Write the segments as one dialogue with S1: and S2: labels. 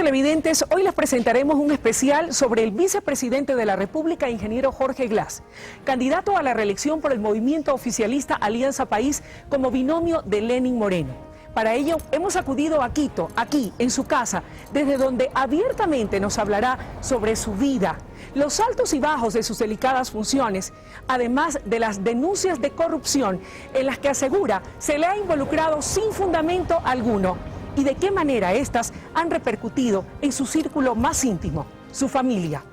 S1: televidentes, hoy les presentaremos un especial sobre el vicepresidente de la República, ingeniero Jorge Glass, candidato a la reelección por el movimiento oficialista Alianza País como binomio de Lenín Moreno. Para ello hemos acudido a Quito, aquí en su casa, desde donde abiertamente nos hablará sobre su vida, los altos y bajos de sus delicadas funciones, además de las denuncias de corrupción en las que asegura se le ha involucrado sin fundamento alguno, y de qué manera estas han repercutido en su círculo más íntimo, su familia.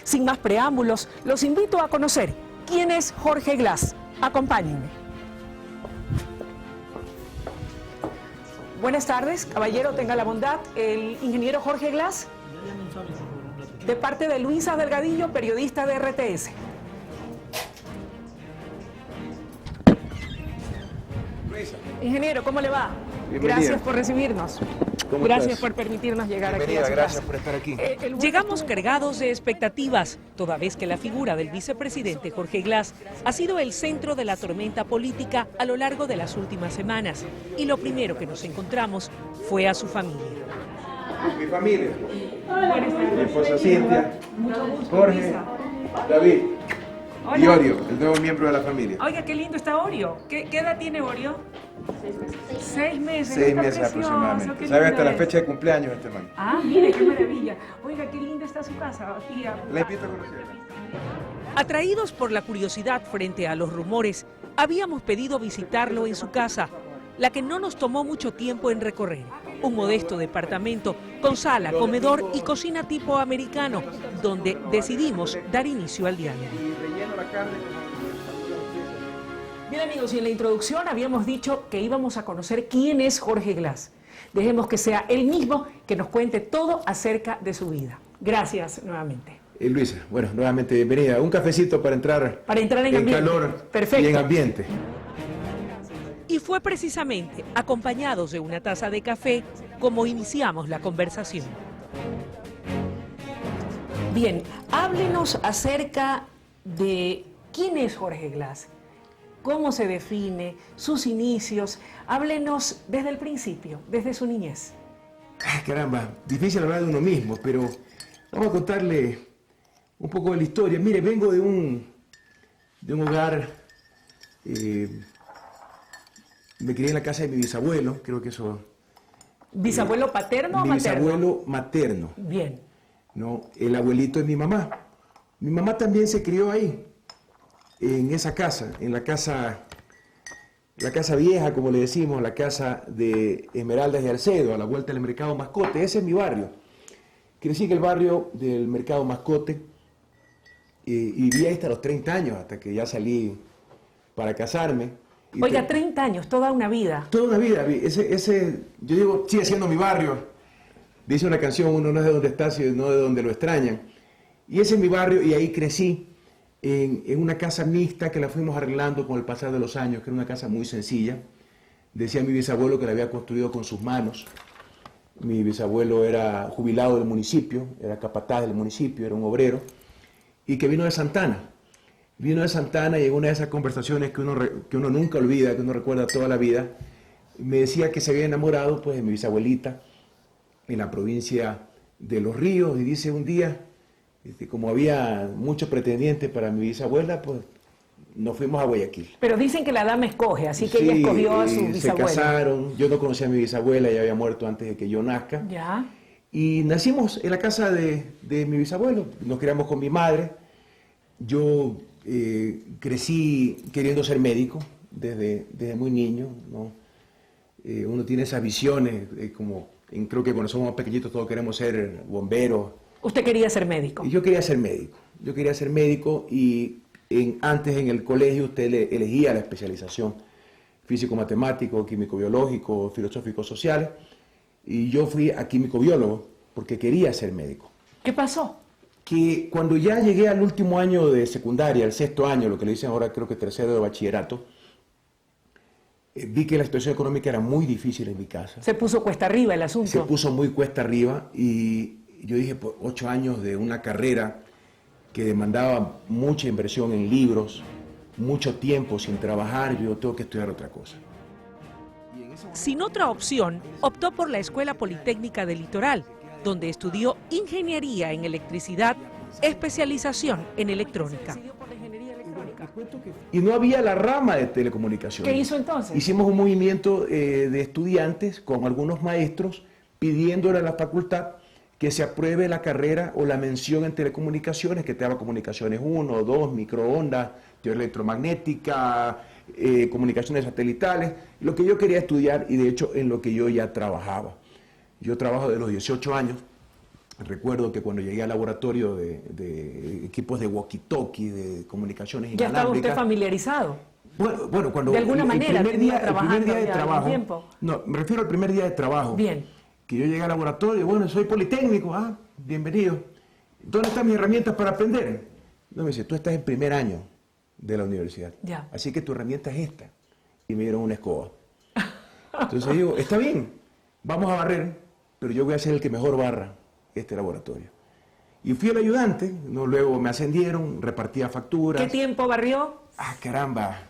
S1: Sin más preámbulos, los invito a conocer quién es Jorge Glass. Acompáñenme. Buenas tardes, caballero, tenga la bondad. El ingeniero Jorge Glass, de parte de Luisa Delgadillo, periodista de RTS. Ingeniero, ¿cómo le va?
S2: Bienvenida.
S1: Gracias por recibirnos. Gracias por permitirnos llegar aquí a su
S2: Gracias
S1: casa.
S2: por estar aquí.
S3: Llegamos cargados de expectativas, toda vez que la figura del vicepresidente Jorge Glass ha sido el centro de la tormenta política a lo largo de las últimas semanas. Y lo primero que nos encontramos fue a su familia.
S2: Mi familia. Mi esposa Cintia, Jorge, David y Orio, el nuevo miembro de la familia.
S1: Oiga, qué lindo está Orio. ¿Qué edad tiene Orio? 6 meses.
S2: 6
S1: Está
S2: meses
S1: precioso,
S2: aproximadamente.
S1: qué
S2: ¿Sabe
S1: lindo
S2: hasta la
S1: es.
S2: fecha de cumpleaños este man?
S1: Ah, mire, qué maravilla. Oiga, qué linda está su casa, tía.
S2: Le invito a conocerla.
S3: Atraídos por la curiosidad frente a los rumores, habíamos pedido visitarlo en su casa, la que no nos tomó mucho tiempo en recorrer. Un modesto departamento con sala, comedor y cocina tipo americano, donde decidimos dar inicio al diálogo.
S1: Bien, amigos, y en la introducción habíamos dicho que íbamos a conocer quién es Jorge Glass. Dejemos que sea él mismo que nos cuente todo acerca de su vida. Gracias nuevamente.
S2: Luisa, bueno, nuevamente bienvenida. Un cafecito para entrar
S1: en ambiente.
S2: calor
S1: Perfecto.
S2: y en ambiente.
S3: Y fue precisamente acompañados de una taza de café como iniciamos la conversación.
S1: Bien, háblenos acerca de quién es Jorge Glass, cómo se define, sus inicios. Háblenos desde el principio, desde su niñez.
S2: Ay, caramba, difícil hablar de uno mismo, pero vamos a contarle un poco de la historia. Mire, vengo de un hogar, me crié en la casa de mi bisabuelo, creo que eso...
S1: ¿Bisabuelo paterno o
S2: mi
S1: materno?
S2: bisabuelo materno,
S1: Bien.
S2: ¿no? El abuelito de mi mamá. Mi mamá también se crió ahí, en esa casa, en la casa vieja, como le decimos, la casa de Esmeraldas y Alcedo, a la vuelta del Mercado Mascote. Ese es mi barrio. Crecí en el barrio del Mercado Mascote y viví ahí hasta los 30 años, hasta que ya salí para casarme. Y
S1: Oiga, 30 años, toda una vida.
S2: toda una vida, yo digo, sigue siendo mi barrio. Dice una canción, uno no es de donde está, sino de donde lo extrañan. Y ese es mi barrio y ahí crecí en una casa mixta que la fuimos arreglando con el pasar de los años, que era una casa muy sencilla. Decía mi bisabuelo que la había construido con sus manos. Mi bisabuelo era jubilado del municipio, era capataz del municipio, era un obrero, y que vino de Santana. Vino de Santana y en una de esas conversaciones que uno nunca olvida, que uno recuerda toda la vida, me decía que se había enamorado pues, de mi bisabuelita en la provincia de Los Ríos, y dice un día, como había muchos pretendientes para mi bisabuela, pues nos fuimos a Guayaquil.
S1: Pero dicen que la dama escoge, así que ella escogió a su bisabuela.
S2: Se casaron, yo no conocía a mi bisabuela, ella había muerto antes de que yo nazca.
S1: Ya.
S2: Y nacimos en la casa de mi bisabuelo, nos criamos con mi madre. Yo crecí queriendo ser médico desde muy niño, ¿no? Uno tiene esas visiones, creo que cuando somos pequeñitos todos queremos ser bomberos.
S1: ¿Usted quería ser médico?
S2: Y yo quería ser médico y antes en el colegio usted elegía la especialización físico-matemático, químico-biológico, filosófico-social, y yo fui a químico-biólogo porque quería ser médico.
S1: ¿Qué pasó?
S2: Que cuando ya llegué al último año de secundaria, el 6º año, lo que le dicen ahora creo que 3º de bachillerato, vi que la situación económica era muy difícil en mi casa.
S1: Se puso cuesta arriba el asunto.
S2: Se puso muy cuesta arriba y yo dije, pues 8 años de una carrera que demandaba mucha inversión en libros, mucho tiempo sin trabajar, yo tengo que estudiar otra cosa.
S3: Sin otra opción, optó por la Escuela Politécnica del Litoral, donde estudió ingeniería en electricidad, especialización en electrónica.
S2: Y no había la rama de telecomunicaciones.
S1: ¿Qué hizo entonces?
S2: Hicimos un movimiento de estudiantes con algunos maestros pidiéndole a la facultad que se apruebe la carrera o la mención en telecomunicaciones, que te daba comunicaciones 1, 2, microondas, teoría electromagnética, comunicaciones satelitales, lo que yo quería estudiar y de hecho en lo que yo ya trabajaba. Yo trabajo de los 18 años. Recuerdo que cuando llegué al laboratorio de equipos de walkie-talkie, de comunicaciones
S1: ¿Ya estaba
S2: inalámbricas...
S1: usted familiarizado?
S2: Bueno, cuando...
S1: De alguna manera,
S2: el primer día de
S1: ya
S2: trabajo...
S1: algún tiempo.
S2: No, me refiero al primer día de trabajo.
S1: Bien.
S2: Que yo llegué al laboratorio, bueno, soy politécnico, bienvenido. ¿Dónde están mis herramientas para aprender? No, me dice, tú estás en primer año de la universidad.
S1: Ya.
S2: Así que tu herramienta es esta. Y me dieron una escoba. Entonces digo, está bien, vamos a barrer, pero yo voy a ser el que mejor barra este laboratorio. Y fui el ayudante, ¿no? Luego me ascendieron, repartía facturas.
S1: ¿Qué tiempo barrió?
S2: Caramba.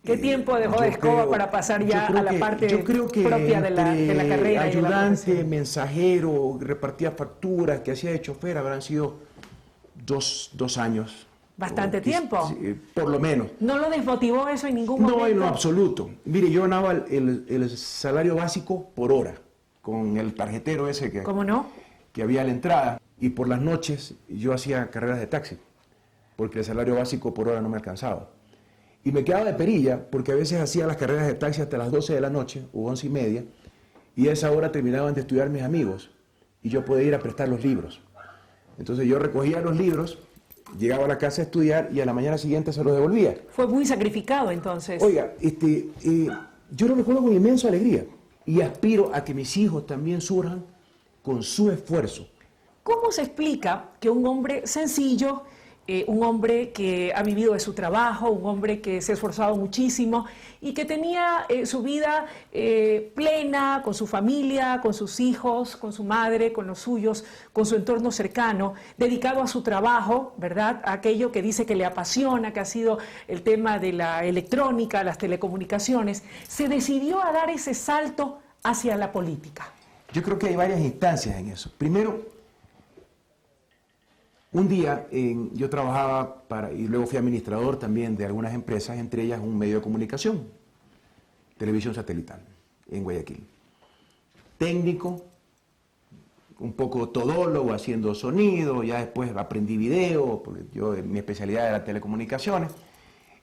S1: ¿Qué tiempo dejó de escoba para pasar ya a la parte propia de la carrera?
S2: Ayudante, mensajero, repartía facturas, que hacía de chofer, habrán sido dos años.
S1: ¿Bastante tiempo?
S2: Por lo menos.
S1: ¿No lo desmotivó eso en ningún momento?
S2: No, en lo absoluto. Mire, yo ganaba el salario básico por hora, con el tarjetero ese que...
S1: ¿Cómo no?
S2: Que había a la entrada, y por las noches yo hacía carreras de taxi, porque el salario básico por hora no me alcanzaba. Y me quedaba de perilla, porque a veces hacía las carreras de taxi hasta las 12 de la noche, o 11:30, y a esa hora terminaban de estudiar mis amigos, y yo podía ir a prestar los libros. Entonces yo recogía los libros, llegaba a la casa a estudiar, y a la mañana siguiente se los devolvía.
S1: Fue muy sacrificado entonces.
S2: Oiga, yo lo recuerdo con inmensa alegría, y aspiro a que mis hijos también surjan con su esfuerzo.
S1: ¿Cómo se explica que un hombre sencillo, un hombre que ha vivido de su trabajo, un hombre que se ha esforzado muchísimo y que tenía su vida plena con su familia, con sus hijos, con su madre, con los suyos, con su entorno cercano, dedicado a su trabajo, ¿verdad? A aquello que dice que le apasiona, que ha sido el tema de la electrónica, las telecomunicaciones, se decidió a dar ese salto hacia la política?
S2: Yo creo que hay varias instancias en eso. Primero, un día yo trabajaba y luego fui administrador también de algunas empresas, entre ellas un medio de comunicación, televisión satelital, en Guayaquil. Técnico, un poco todólogo, haciendo sonido, ya después aprendí video, porque mi especialidad era telecomunicaciones.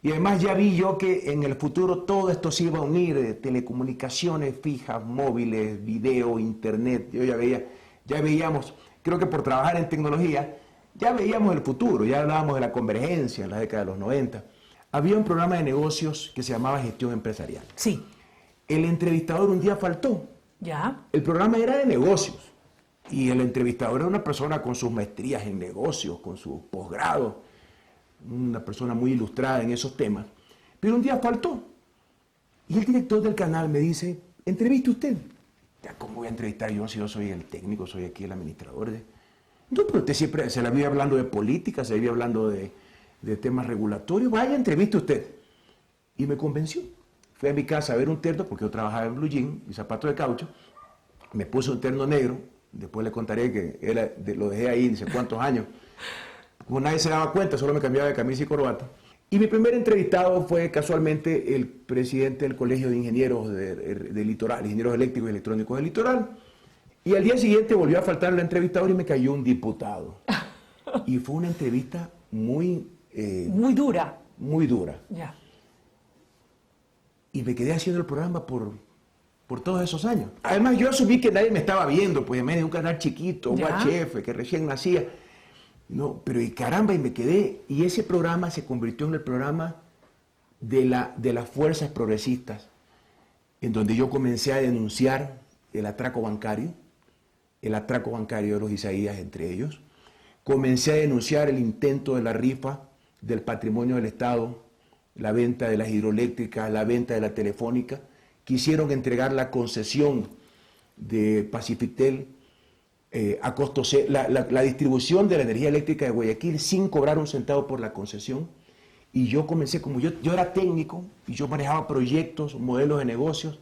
S2: Y además ya vi yo que en el futuro todo esto se iba a unir, telecomunicaciones fijas, móviles, video, internet. Yo ya veíamos, creo que por trabajar en tecnología, ya veíamos el futuro, ya hablábamos de la convergencia en la década de los 90. Había un programa de negocios que se llamaba Gestión Empresarial.
S1: Sí.
S2: El entrevistador un día faltó.
S1: Ya.
S2: El programa era de negocios y el entrevistador era una persona con sus maestrías en negocios, con su posgrado, una persona muy ilustrada en esos temas, pero un día faltó. Y el director del canal me dice, entreviste usted. Ya, ¿cómo voy a entrevistar yo si yo soy el técnico, soy aquí el administrador? No, pero usted siempre se la vive hablando de política, se la vive hablando de temas regulatorios, vaya, entreviste usted. Y me convenció. Fui a mi casa a ver un terno, porque yo trabajaba en blue jean y zapatos de caucho, me puse un terno negro, después le contaré que lo dejé ahí, no sé cuántos años. Como nadie se daba cuenta, solo me cambiaba de camisa y corbata. Y mi primer entrevistado fue casualmente el presidente del Colegio de Ingenieros del Litoral, Ingenieros Eléctricos y Electrónicos del Litoral. Y al día siguiente volvió a faltar el entrevistador y me cayó un diputado. Y fue una entrevista muy
S1: dura.
S2: Muy dura.
S1: Ya.
S2: Y me quedé haciendo el programa por todos esos años. Además, yo asumí que nadie me estaba viendo, pues en medio de un canal chiquito, UHF, que recién nacía. No, pero y caramba, y me quedé. Y ese programa se convirtió en el programa de las fuerzas progresistas, en donde yo comencé a denunciar el atraco bancario de los Isaías entre ellos. Comencé a denunciar el intento de la rifa del patrimonio del Estado, la venta de las hidroeléctricas, la venta de la telefónica. Quisieron entregar la concesión de Pacifitel a costo cero, la distribución de la energía eléctrica de Guayaquil sin cobrar un centavo por la concesión. Y yo comencé, como yo era técnico y yo manejaba proyectos, modelos de negocios,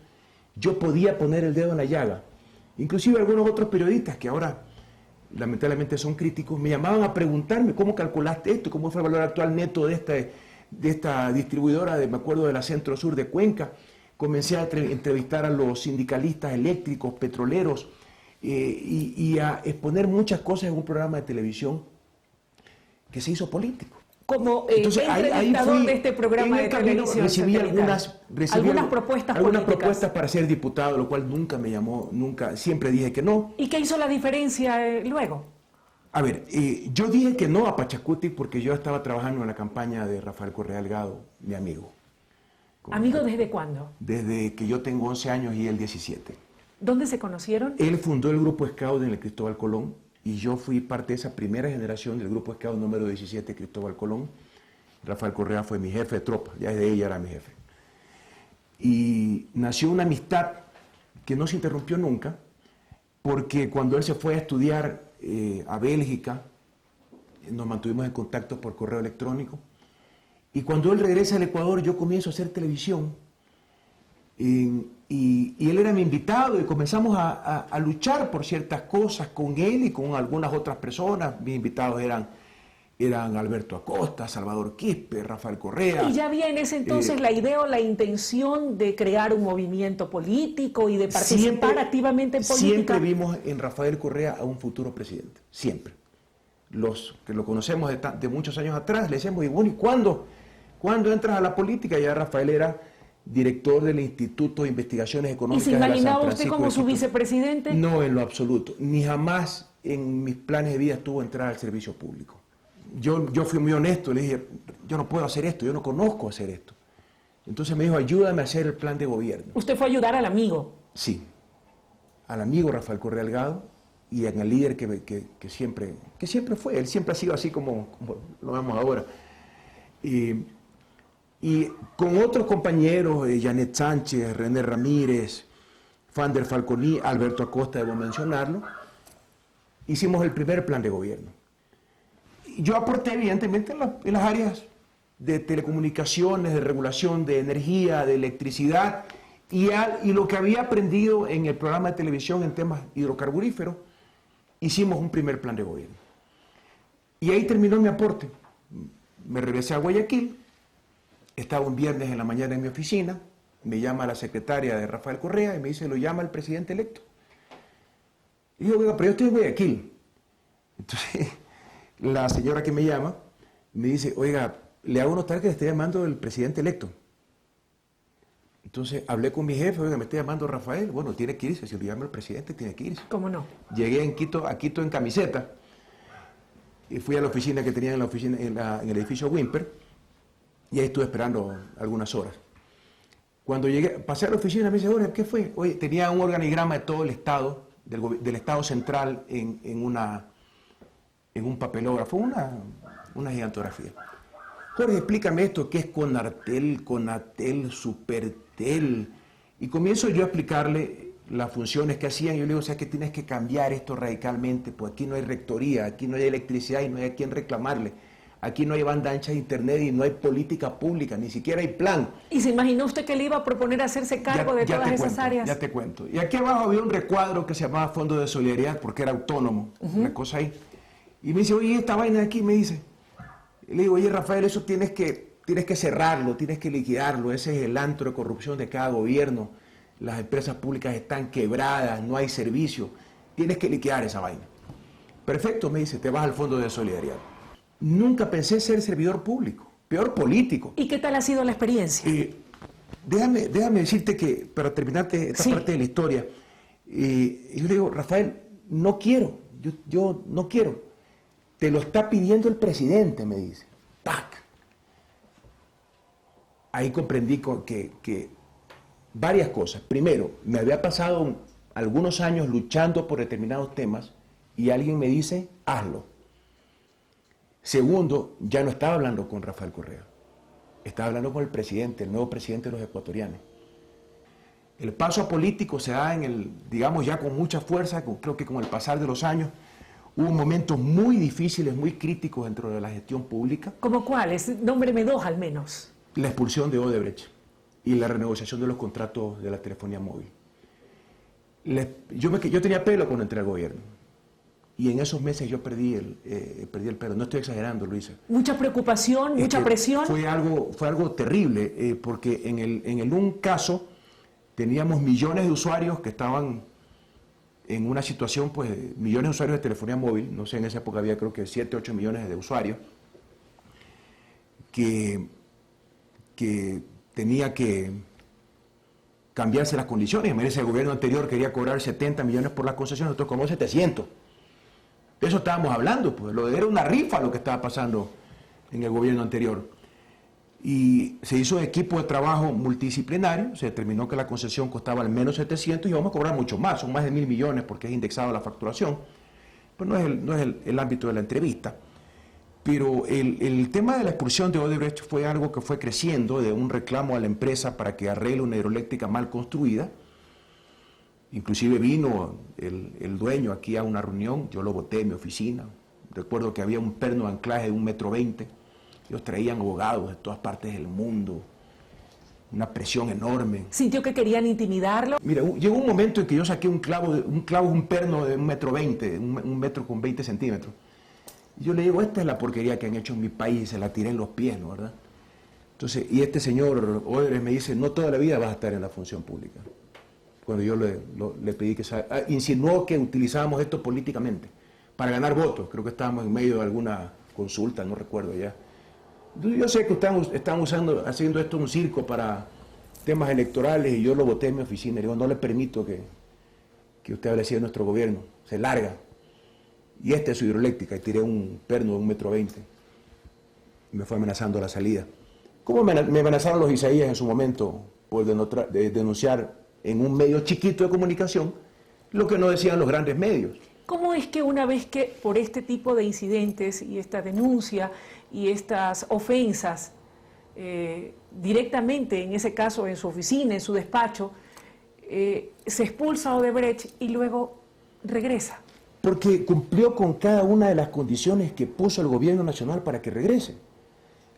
S2: yo podía poner el dedo en la llaga Inclusive algunos otros periodistas que ahora lamentablemente son críticos, me llamaban a preguntarme cómo calculaste esto, cómo fue el valor actual neto de esta distribuidora, me acuerdo de la Centro Sur de Cuenca. Comencé a entrevistar a los sindicalistas eléctricos, petroleros, y a exponer muchas cosas en un programa de televisión que se hizo político.
S1: Como
S2: Entonces,
S1: entrevistador de este programa de televisión.
S2: Recibí algunas
S1: propuestas
S2: para ser diputado, lo cual nunca me llamó, siempre dije que no.
S1: ¿Y qué hizo la diferencia luego?
S2: A ver, yo dije que no a Pachacuti porque yo estaba trabajando en la campaña de Rafael Correa Delgado, mi amigo.
S1: ¿Amigo desde cuándo?
S2: Desde que yo tengo 11 años y él 17.
S1: ¿Dónde se conocieron?
S2: Él fundó el Grupo Scout en el Cristóbal Colón y yo fui parte de esa primera generación del Grupo Scout número 17 Cristóbal Colón. Rafael Correa fue mi jefe de tropa, ya desde ella era mi jefe. Y nació una amistad que no se interrumpió nunca, porque cuando él se fue a estudiar a Bélgica, nos mantuvimos en contacto por correo electrónico. Y cuando él regresa al Ecuador, yo comienzo a hacer televisión. Y él era mi invitado y comenzamos a luchar por ciertas cosas con él y con algunas otras personas. Mis invitados eran Alberto Acosta, Salvador Quispe, Rafael Correa.
S1: ¿Y ya había en ese entonces la idea o la intención de crear un movimiento político y de participar activamente en política?
S2: Siempre vimos en Rafael Correa a un futuro presidente, siempre. Los que lo conocemos de muchos años atrás, le decíamos, y bueno, ¿y cuándo entras a la política? Ya Rafael era director del Instituto de Investigaciones Económicas.
S1: ¿Y se imaginaba usted como su vicepresidente?
S2: No, en lo absoluto. Ni jamás en mis planes de vida estuvo entrar al servicio público. Yo fui muy honesto, le dije, yo no puedo hacer esto, yo no conozco hacer esto. Entonces me dijo, ayúdame a hacer el plan de gobierno.
S1: ¿Usted fue a ayudar al amigo?
S2: Sí, al amigo Rafael Correa Delgado y en el líder que siempre fue. Él siempre ha sido así como lo vemos ahora. Y con otros compañeros, Janet Sánchez, René Ramírez, Fander Falconi, Alberto Acosta, debo mencionarlo, hicimos el primer plan de gobierno. Yo aporté evidentemente en las áreas de telecomunicaciones, de regulación de energía, de electricidad, y lo que había aprendido en el programa de televisión en temas hidrocarburíferos, hicimos un primer plan de gobierno. Y ahí terminó mi aporte. Me regresé a Guayaquil. Estaba un viernes en la mañana en mi oficina, me llama la secretaria de Rafael Correa y me dice, lo llama el presidente electo. Y digo, oiga, pero yo estoy en Guayaquil. Entonces, la señora que me llama me dice, oiga, le hago notar que le estoy llamando el presidente electo. Entonces, hablé con mi jefe, oiga, me está llamando Rafael. Bueno, tiene que irse, si lo llama el presidente, tiene que irse.
S1: ¿Cómo no?
S2: Llegué a Quito en camiseta y fui a la oficina que tenía en el edificio Wimper. Y ahí estuve esperando algunas horas. Cuando pasé a la oficina, me dice, oye, ¿qué fue? Oye, tenía un organigrama de todo el Estado, del Estado central, en un papelógrafo, una gigantografía. Jorge, explícame esto, ¿qué es Conartel, Conatel, Supertel? Y comienzo yo a explicarle las funciones que hacían. Y yo le digo, o sea, que tienes que cambiar esto radicalmente, pues aquí no hay rectoría, aquí no hay electricidad y no hay a quién reclamarle. Aquí no hay banda ancha de internet y no hay política pública, ni siquiera hay plan.
S1: ¿Y se imaginó usted que le iba a proponer hacerse cargo de todas esas áreas?
S2: Ya te cuento. Y aquí abajo había un recuadro que se llamaba Fondo de Solidaridad, porque era autónomo, una cosa ahí. Y me dice, oye, esta vaina de aquí, me dice. Y le digo, oye, Rafael, eso tienes que cerrarlo, tienes que liquidarlo. Ese es el antro de corrupción de cada gobierno. Las empresas públicas están quebradas, no hay servicio. Tienes que liquidar esa vaina. Perfecto, me dice, te vas al Fondo de Solidaridad. Nunca pensé ser servidor público, peor político.
S1: ¿Y qué tal ha sido la experiencia?
S2: Déjame decirte que, para terminarte esta parte de la historia, yo le digo, Rafael, no quiero, yo no quiero. Te lo está pidiendo el presidente, me dice. ¡Pac! Ahí comprendí que varias cosas. Primero, me había pasado algunos años luchando por determinados temas y alguien me dice, hazlo. Segundo, ya no estaba hablando con Rafael Correa, estaba hablando con el presidente, el nuevo presidente de los ecuatorianos. El paso a político se da digamos ya con mucha fuerza, creo que con el pasar de los años. Hubo momentos muy difíciles, muy críticos dentro de la gestión pública.
S1: ¿Cómo cuáles? Nómbreme dos al menos.
S2: La expulsión de Odebrecht y la renegociación de los contratos de la telefonía móvil. Yo tenía pelo cuando entré al gobierno. Y en esos meses yo perdí el pelo. No estoy exagerando, Luisa.
S1: Mucha preocupación, mucha presión.
S2: Fue algo terrible, porque en un caso teníamos millones de usuarios que estaban en una situación, pues, millones de usuarios de telefonía móvil. No sé, en esa época había creo que 7, 8 millones de usuarios que tenía que cambiarse las condiciones. Imagínense, el gobierno anterior quería cobrar 70 millones por las concesiones, nosotros cobramos 700. De eso estábamos hablando, pues era una rifa lo que estaba pasando en el gobierno anterior. Y se hizo equipo de trabajo multidisciplinario, se determinó que la concesión costaba al menos 700 y vamos a cobrar mucho más, son más de 1.000 millones porque es indexado la facturación. Pues no es el ámbito de la entrevista. Pero el tema de la expulsión de Odebrecht fue algo que fue creciendo, de un reclamo a la empresa para que arregle una hidroeléctrica mal construida. Inclusive vino el dueño aquí a una reunión, yo lo voté en mi oficina. Recuerdo que había un perno de anclaje de 1,20 m. Ellos traían abogados de todas partes del mundo, una presión enorme.
S1: ¿Sintió que querían intimidarlo?
S2: Mira, llegó un momento en que yo saqué un clavo es un perno de 1,20 m, un metro con 20 centímetros. Y yo le digo, esta es la porquería que han hecho en mi país, y se la tiré en los pies, ¿no, verdad? Entonces, y este señor Odebrecht me dice, no toda la vida vas a estar en la función pública. Cuando yo le pedí que insinuó que utilizábamos esto políticamente, para ganar votos. Creo que estábamos en medio de alguna consulta, no recuerdo ya. Yo sé que están haciendo esto un circo para temas electorales y yo lo voté en mi oficina. Le digo, no le permito que usted hable así de nuestro gobierno, se larga. Y esta es su hidroeléctrica, y tiré un perno de 1,20 m. Y me fue amenazando la salida. ¿Cómo me amenazaron los Isaías en su momento por denunciar en un medio chiquito de comunicación lo que no decían los grandes medios?
S1: ¿Cómo es que una vez que por este tipo de incidentes y esta denuncia y estas ofensas directamente, en ese caso en su oficina, en su despacho, se expulsa a Odebrecht y luego regresa?
S2: Porque cumplió con cada una de las condiciones que puso el gobierno nacional para que regrese.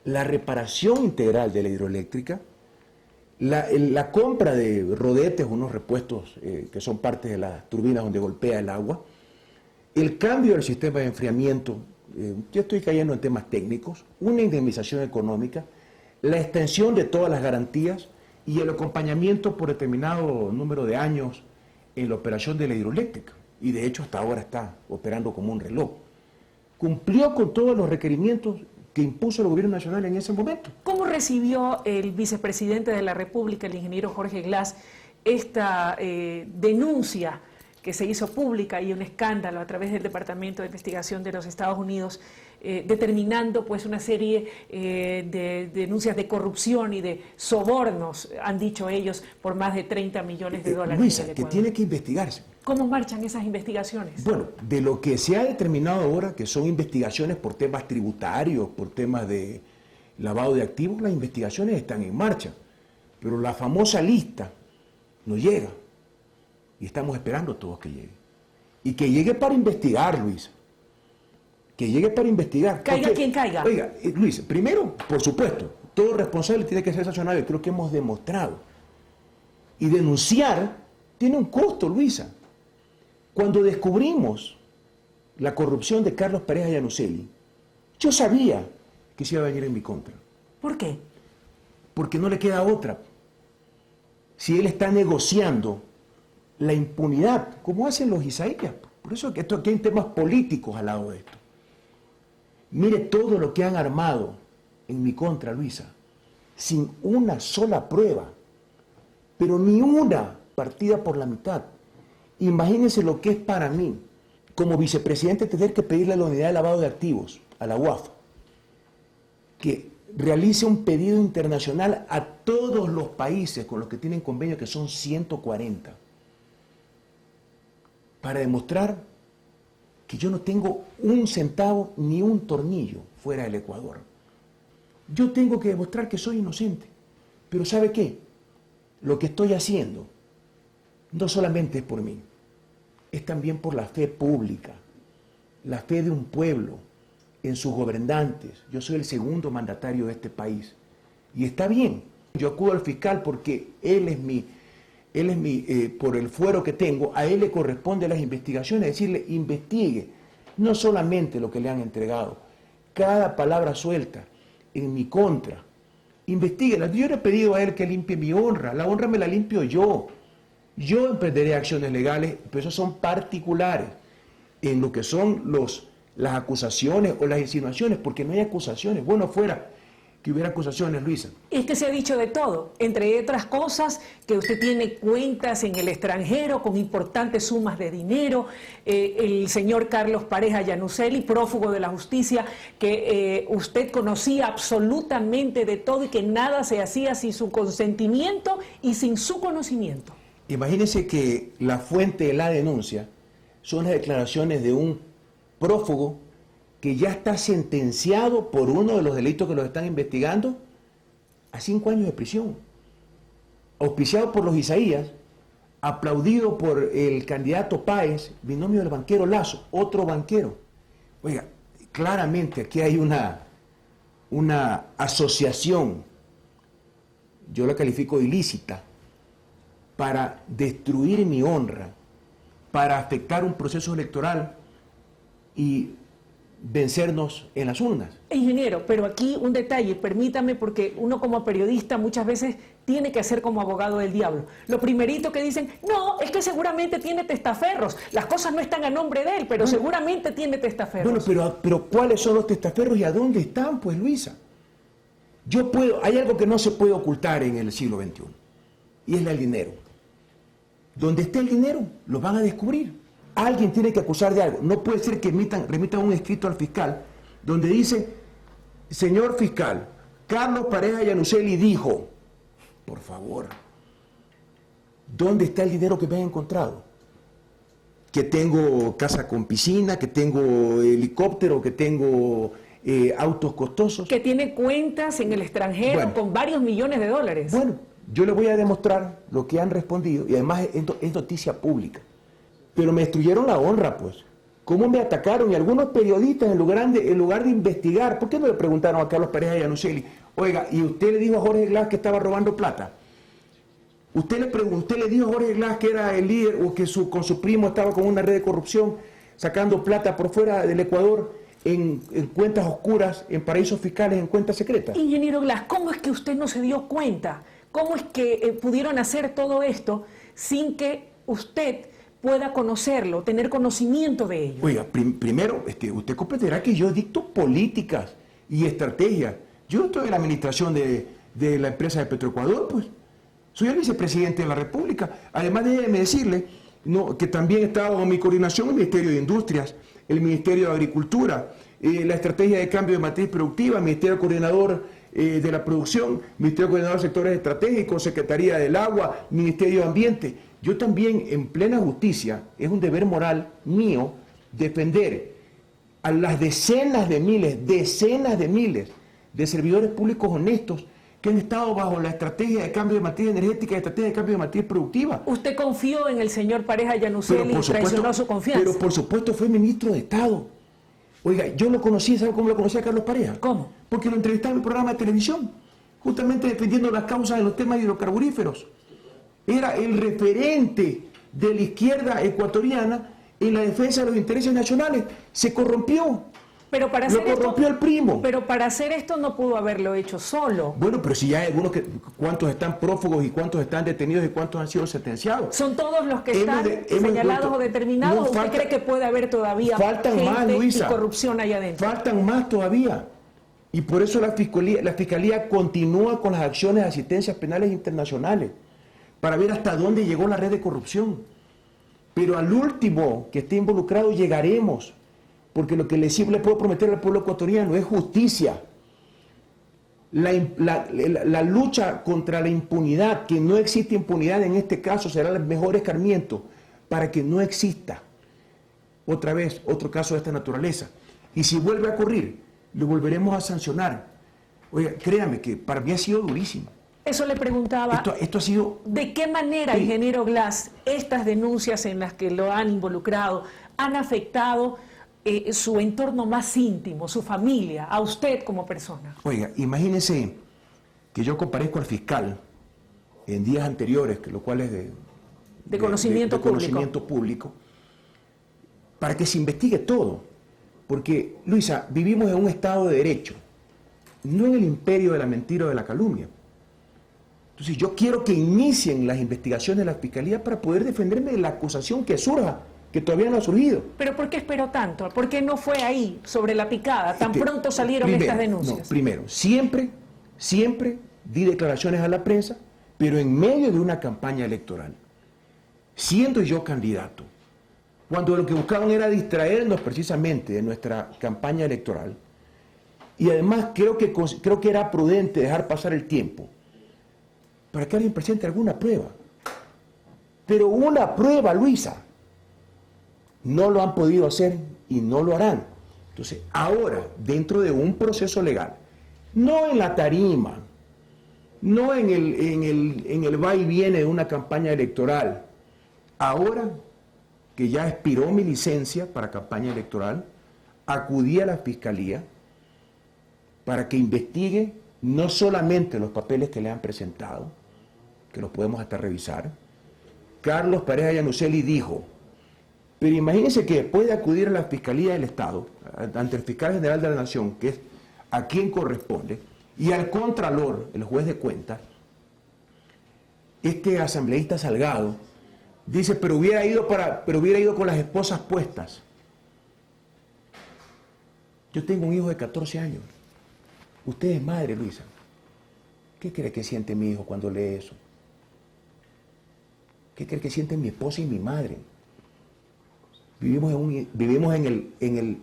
S2: La reparación integral de la hidroeléctrica, la compra de rodetes, unos repuestos que son parte de las turbinas donde golpea el agua, el cambio del sistema de enfriamiento, yo estoy cayendo en temas técnicos, una indemnización económica, la extensión de todas las garantías y el acompañamiento por determinado número de años en la operación de la hidroeléctrica. Y de hecho hasta ahora está operando como un reloj. Cumplió con todos los requerimientos que impuso el gobierno nacional en ese momento.
S1: ¿Cómo recibió el vicepresidente de la República, el ingeniero Jorge Glass, esta denuncia que se hizo pública y un escándalo a través del Departamento de Investigación de los Estados Unidos, determinando pues una serie de denuncias de corrupción y de sobornos, han dicho ellos, por más de 30 millones de dólares?
S2: Luisa, que tiene que investigarse.
S1: ¿Cómo marchan esas investigaciones?
S2: Bueno, de lo que se ha determinado ahora, que son investigaciones por temas tributarios, por temas de lavado de activos, las investigaciones están en marcha. Pero la famosa lista no llega. Y estamos esperando todos que llegue. Y que llegue para investigar, Luisa. Que llegue para investigar.
S1: Caiga porque, quien caiga.
S2: Oiga, Luisa, primero, por supuesto, todo responsable tiene que ser sancionado. Y creo que hemos demostrado. Y denunciar tiene un costo, Luisa. Cuando descubrimos la corrupción de Carlos Pareja Yanuseli, yo sabía que se iba a venir en mi contra.
S1: ¿Por qué?
S2: Porque no le queda otra. Si él está negociando la impunidad, como hacen los Isaías. Por eso que aquí hay temas políticos al lado de esto. Mire todo lo que han armado en mi contra, Luisa, sin una sola prueba, pero ni una partida por la mitad. Imagínense lo que es para mí, como vicepresidente, tener que pedirle a la unidad de lavado de activos, a la UAF, que realice un pedido internacional a todos los países con los que tienen convenio, que son 140, para demostrar que yo no tengo un centavo ni un tornillo fuera del Ecuador. Yo tengo que demostrar que soy inocente. Pero ¿sabe qué? Lo que estoy haciendo no solamente es por mí, es también por la fe pública, la fe de un pueblo en sus gobernantes. Yo soy el segundo mandatario de este país. Y está bien, yo acudo al fiscal porque él es él es por el fuero que tengo, a él le corresponde las investigaciones, decirle, investigue, no solamente lo que le han entregado, cada palabra suelta en mi contra, investigue. Yo le he pedido a él que limpie mi honra, la honra me la limpio yo emprenderé acciones legales, pero esos son particulares, en lo que son las acusaciones o las insinuaciones, porque no hay acusaciones, bueno fuera que hubiera acusaciones, Luisa.
S1: Es que se ha dicho de todo, entre otras cosas, que usted tiene cuentas en el extranjero con importantes sumas de dinero, el señor Carlos Pareja Yanuseli, prófugo de la justicia, que usted conocía absolutamente de todo y que nada se hacía sin su consentimiento y sin su conocimiento.
S2: Imagínense que la fuente de la denuncia son las declaraciones de un prófugo que ya está sentenciado por uno de los delitos que los están investigando a 5 años de prisión, auspiciado por los Isaías, aplaudido por el candidato Páez, binomio del banquero Lazo, otro banquero. Oiga, claramente aquí hay una asociación, yo la califico ilícita, para destruir mi honra, para afectar un proceso electoral y vencernos en las urnas.
S1: Ingeniero, pero aquí un detalle, permítame, porque uno como periodista muchas veces tiene que hacer como abogado del diablo. Lo primerito que dicen, no, es que seguramente tiene testaferros. Las cosas no están a nombre de él, pero seguramente tiene testaferros.
S2: Bueno, pero ¿cuáles son los testaferros y a dónde están, pues, Luisa? Hay algo que no se puede ocultar en el siglo XXI, y es el dinero. Donde esté el dinero, lo van a descubrir. Alguien tiene que acusar de algo. No puede ser que remitan un escrito al fiscal donde dice, señor fiscal, Carlos Pareja Yanuseli dijo, por favor, ¿dónde está el dinero que me han encontrado? Que tengo casa con piscina, que tengo helicóptero, que tengo autos costosos.
S1: Que tiene cuentas en el extranjero con varios millones de dólares.
S2: Bueno, yo le voy a demostrar lo que han respondido y además es noticia pública. Pero me destruyeron la honra, pues. ¿Cómo me atacaron? Y algunos periodistas, en lugar de investigar, ¿por qué no le preguntaron a Carlos Pareja Yanuseli? Oiga, ¿y usted le dijo a Jorge Glass que estaba robando plata? ¿Usted le dijo a Jorge Glass que era el líder o que con su primo estaba con una red de corrupción sacando plata por fuera del Ecuador en cuentas oscuras, en paraísos fiscales, en cuentas secretas?
S1: Ingeniero Glass, ¿cómo es que usted no se dio cuenta? ¿Cómo es que pudieron hacer todo esto sin que usted pueda conocerlo, tener conocimiento de ello?
S2: Oiga, primero, usted comprenderá que yo dicto políticas y estrategias. Yo estoy en la administración de la empresa de Petroecuador, pues. Soy el vicepresidente de la República. Además, déjeme decirle que también está bajo mi coordinación el Ministerio de Industrias, el Ministerio de Agricultura, la estrategia de cambio de matriz productiva, el Ministerio Coordinador de la Producción, Ministerio Coordinador de Sectores Estratégicos, Secretaría del Agua, Ministerio de Ambiente. Yo también, en plena justicia, es un deber moral mío defender a las decenas de miles de servidores públicos honestos que han estado bajo la estrategia de cambio de matriz energética y estrategia de cambio de matriz productiva.
S1: ¿Usted confió en el señor Pareja Yanuseli y traicionó su confianza?
S2: Pero por supuesto fue ministro de Estado. Oiga, yo lo conocí, ¿sabe cómo lo conocí a Carlos Pareja?
S1: ¿Cómo?
S2: Porque lo entrevistaba en un programa de televisión, justamente defendiendo las causas de los temas hidrocarburíferos. Era el referente de la izquierda ecuatoriana en la defensa de los intereses nacionales. Se corrompió.
S1: Pero para hacer
S2: lo corrompió el primo.
S1: Pero para hacer esto no pudo haberlo hecho solo.
S2: Bueno, pero si ya hay algunos ¿cuántos están prófugos y cuántos están detenidos y cuántos han sido sentenciados?
S1: ¿Son todos los que están señalados o determinados? ¿O usted cree que puede haber todavía gente y corrupción allá adentro?
S2: Faltan más todavía. Y por eso la Fiscalía continúa con las acciones de asistencias penales internacionales para ver hasta dónde llegó la red de corrupción. Pero al último que esté involucrado llegaremos. Porque lo que le puedo prometer al pueblo ecuatoriano es justicia. La lucha contra la impunidad, que no existe impunidad en este caso, será el mejor escarmiento para que no exista otra vez otro caso de esta naturaleza. Y si vuelve a ocurrir, lo volveremos a sancionar. Oiga, créame que para mí ha sido durísimo.
S1: Eso le preguntaba.
S2: Esto ha sido...
S1: ¿De qué manera, ingeniero Glass, estas denuncias en las que lo han involucrado han afectado su entorno más íntimo, su familia, a usted como persona?
S2: Oiga, imagínese que yo comparezco al fiscal en días anteriores, que lo cual es
S1: de conocimiento
S2: público, para que se investigue todo. Porque, Luisa, vivimos en un Estado de Derecho, no en el imperio de la mentira o de la calumnia. Entonces yo quiero que inicien las investigaciones de la Fiscalía para poder defenderme de la acusación que surja, que todavía no ha surgido.
S1: ¿Pero por qué esperó tanto? ¿Por qué no fue ahí, sobre la picada? Tan pronto salieron estas denuncias.
S2: No, primero, siempre di declaraciones a la prensa, pero en medio de una campaña electoral, siendo yo candidato, cuando lo que buscaban era distraernos precisamente de nuestra campaña electoral, y además creo que era prudente dejar pasar el tiempo para que alguien presente alguna prueba. Pero una prueba, Luisa, no lo han podido hacer y no lo harán. Entonces, ahora, dentro de un proceso legal, no en la tarima, no en el va y viene de una campaña electoral, ahora que ya expiró mi licencia para campaña electoral, acudí a la Fiscalía para que investigue no solamente los papeles que le han presentado, que los podemos hasta revisar. Carlos Pareja Yanuseli dijo, pero imagínense que después de acudir a la Fiscalía del Estado, ante el Fiscal General de la Nación, que es a quien corresponde, y al Contralor, el juez de cuentas, este asambleísta Salgado, dice, pero hubiera ido con las esposas puestas. Yo tengo un hijo de 14 años. Usted es madre, Luisa. ¿Qué cree que siente mi hijo cuando lee eso? ¿Qué cree que sienten mi esposa y mi madre? Vivimos en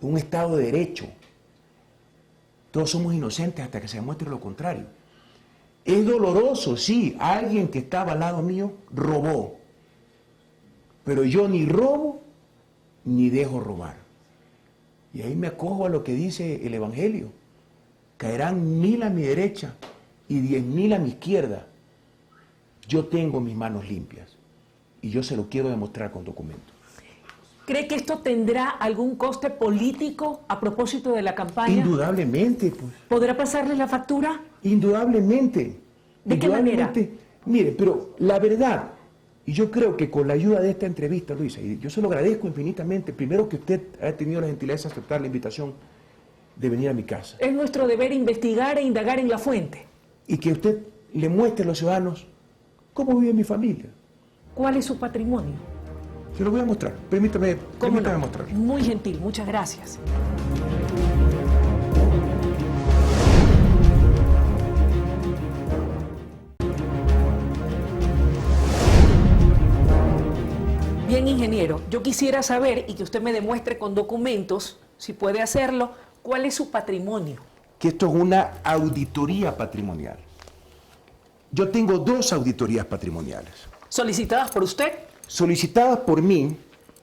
S2: un Estado de Derecho. Todos somos inocentes hasta que se demuestre lo contrario. Es doloroso, sí, alguien que estaba al lado mío robó. Pero yo ni robo ni dejo robar. Y ahí me acojo a lo que dice el Evangelio. Caerán 1000 a mi derecha y 10.000 a mi izquierda. Yo tengo mis manos limpias y yo se lo quiero demostrar con documentos.
S1: ¿Cree que esto tendrá algún coste político a propósito de la campaña?
S2: Indudablemente, pues.
S1: ¿Podrá pasarle la factura?
S2: Indudablemente.
S1: ¿De qué manera?
S2: Mire, pero la verdad, y yo creo que con la ayuda de esta entrevista, Luisa, y yo se lo agradezco infinitamente, primero que usted haya tenido la gentileza de aceptar la invitación de venir a mi casa.
S1: Es nuestro deber investigar e indagar en la fuente.
S2: Y que usted le muestre a los ciudadanos cómo vive mi familia.
S1: ¿Cuál es su patrimonio?
S2: Se lo voy a mostrar. Permítame mostrarlo.
S1: Muy gentil, muchas gracias. Bien, ingeniero, yo quisiera saber, y que usted me demuestre con documentos, si puede hacerlo, ¿cuál es su patrimonio?
S2: Que esto es una auditoría patrimonial. Yo tengo 2 auditorías patrimoniales.
S1: ¿Solicitadas por usted?
S2: Solicitadas por mí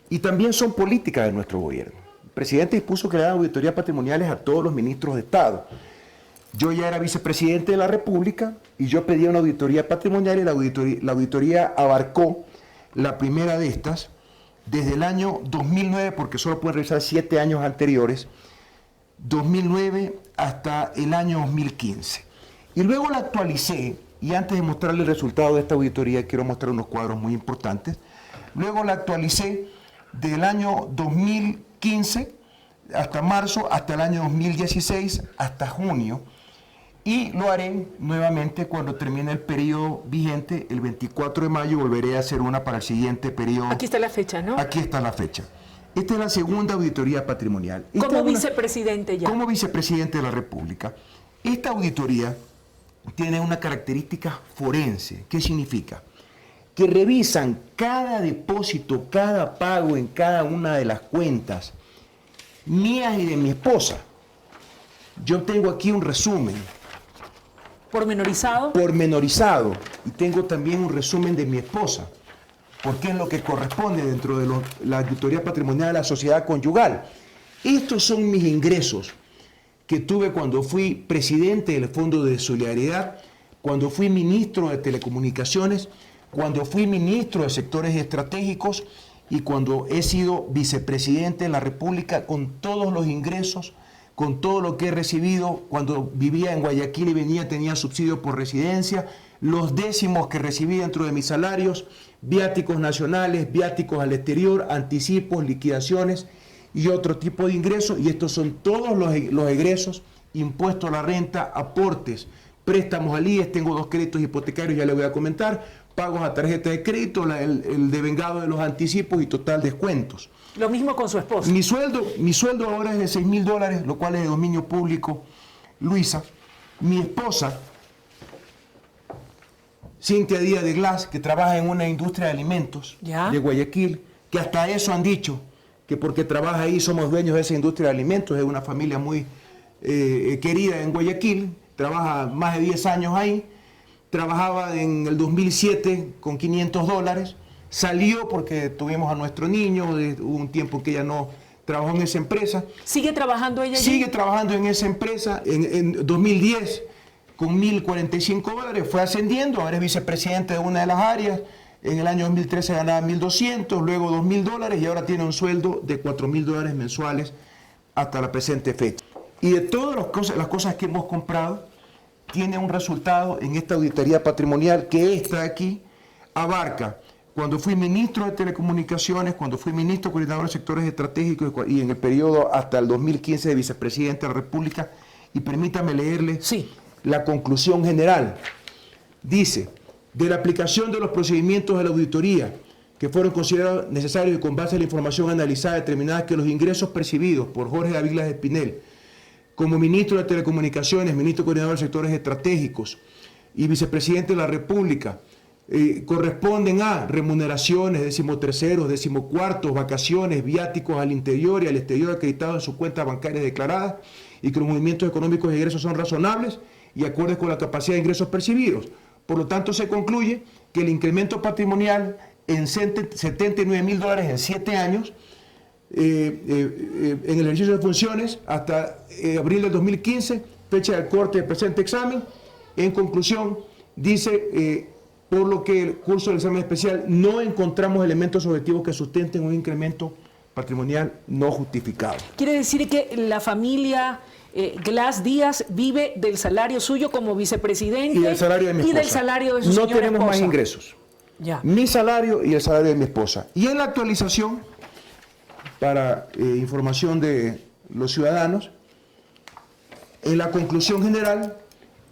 S2: y también son políticas de nuestro gobierno. El presidente dispuso que le hagan auditorías patrimoniales a todos los ministros de Estado. Yo ya era vicepresidente de la República y yo pedí una auditoría patrimonial y la auditoría abarcó la primera de estas desde el año 2009, porque solo pueden revisar 7 años anteriores, 2009 hasta el año 2015. Y luego la actualicé, y antes de mostrarle el resultado de esta auditoría, quiero mostrar unos cuadros muy importantes. Luego la actualicé del año 2015 hasta marzo, hasta el año 2016, hasta junio, y lo haré nuevamente cuando termine el periodo vigente, el 24 de mayo, volveré a hacer una para el siguiente periodo.
S1: Aquí está la fecha, ¿no?
S2: Aquí está la fecha. Esta es la segunda auditoría patrimonial.
S1: Como vicepresidente ya.
S2: Como vicepresidente de la República. Esta auditoría tiene una característica forense. ¿Qué significa? Que revisan cada depósito, cada pago en cada una de las cuentas mías y de mi esposa. Yo tengo aquí un resumen.
S1: ¿Pormenorizado?
S2: Pormenorizado. Y tengo también un resumen de mi esposa, porque es lo que corresponde dentro de la auditoría patrimonial de la sociedad conyugal. Estos son mis ingresos que tuve cuando fui presidente del Fondo de Solidaridad, cuando fui ministro de Telecomunicaciones, cuando fui ministro de Sectores Estratégicos y cuando he sido vicepresidente de la República, con todos los ingresos, con todo lo que he recibido cuando vivía en Guayaquil y venía, tenía subsidio por residencia, los décimos que recibí dentro de mis salarios, viáticos nacionales, viáticos al exterior, anticipos, liquidaciones y otro tipo de ingresos, y estos son todos los egresos, impuesto a la renta, aportes, préstamos al IES, tengo 2 créditos hipotecarios, ya le voy a comentar, pagos a tarjeta de crédito, el devengado de los anticipos y total descuentos.
S1: Lo mismo con su esposa.
S2: Mi sueldo ahora es de $6.000, lo cual es de dominio público, Luisa. Mi esposa, Cintia Díaz de Glass, que trabaja en una industria de alimentos de Guayaquil, que hasta eso han dicho, que porque trabaja ahí somos dueños de esa industria de alimentos, es una familia muy querida en Guayaquil, trabaja más de 10 años ahí, trabajaba en el 2007 con $500, salió porque tuvimos a nuestro niño, hubo un tiempo que ella no trabajó en esa empresa.
S1: ¿Sigue trabajando ella allí?
S2: Sigue trabajando en esa empresa, en 2010 con $1.045, fue ascendiendo, ahora es vicepresidente de una de las áreas, en el año 2013 ganaba $1.200, luego $2.000 y ahora tiene un sueldo de $4.000 mensuales hasta la presente fecha. Y de todas las cosas que hemos comprado, tiene un resultado en esta auditoría patrimonial que está aquí, abarca, cuando fui ministro de Telecomunicaciones, cuando fui ministro coordinador de sectores estratégicos y en el periodo hasta el 2015 de vicepresidente de la República, y permítame leerle la conclusión general. Dice, de la aplicación de los procedimientos de la auditoría que fueron considerados necesarios y con base a la información analizada determinada que los ingresos percibidos por Jorge Davilas Espinel como ministro de Telecomunicaciones, ministro coordinador de sectores estratégicos y vicepresidente de la República corresponden a remuneraciones, 13º, 14º, vacaciones, viáticos al interior y al exterior acreditados en sus cuentas bancarias declaradas y que los movimientos económicos de ingresos son razonables y acordes con la capacidad de ingresos percibidos. Por lo tanto, se concluye que el incremento patrimonial en $79.000 en 7 años, en el ejercicio de funciones, hasta abril del 2015, fecha del corte del presente examen, en conclusión, dice, por lo que el curso del examen especial no encontramos elementos objetivos que sustenten un incremento patrimonial no justificado.
S1: ¿Quiere decir que la familia Glass Díaz vive del salario suyo como vicepresidente
S2: y del salario de mi esposa?
S1: Y del salario de su señora
S2: esposa. No tenemos más ingresos.
S1: Ya.
S2: Mi salario y el salario de mi esposa. Y en la actualización, para información de los ciudadanos, en la conclusión general,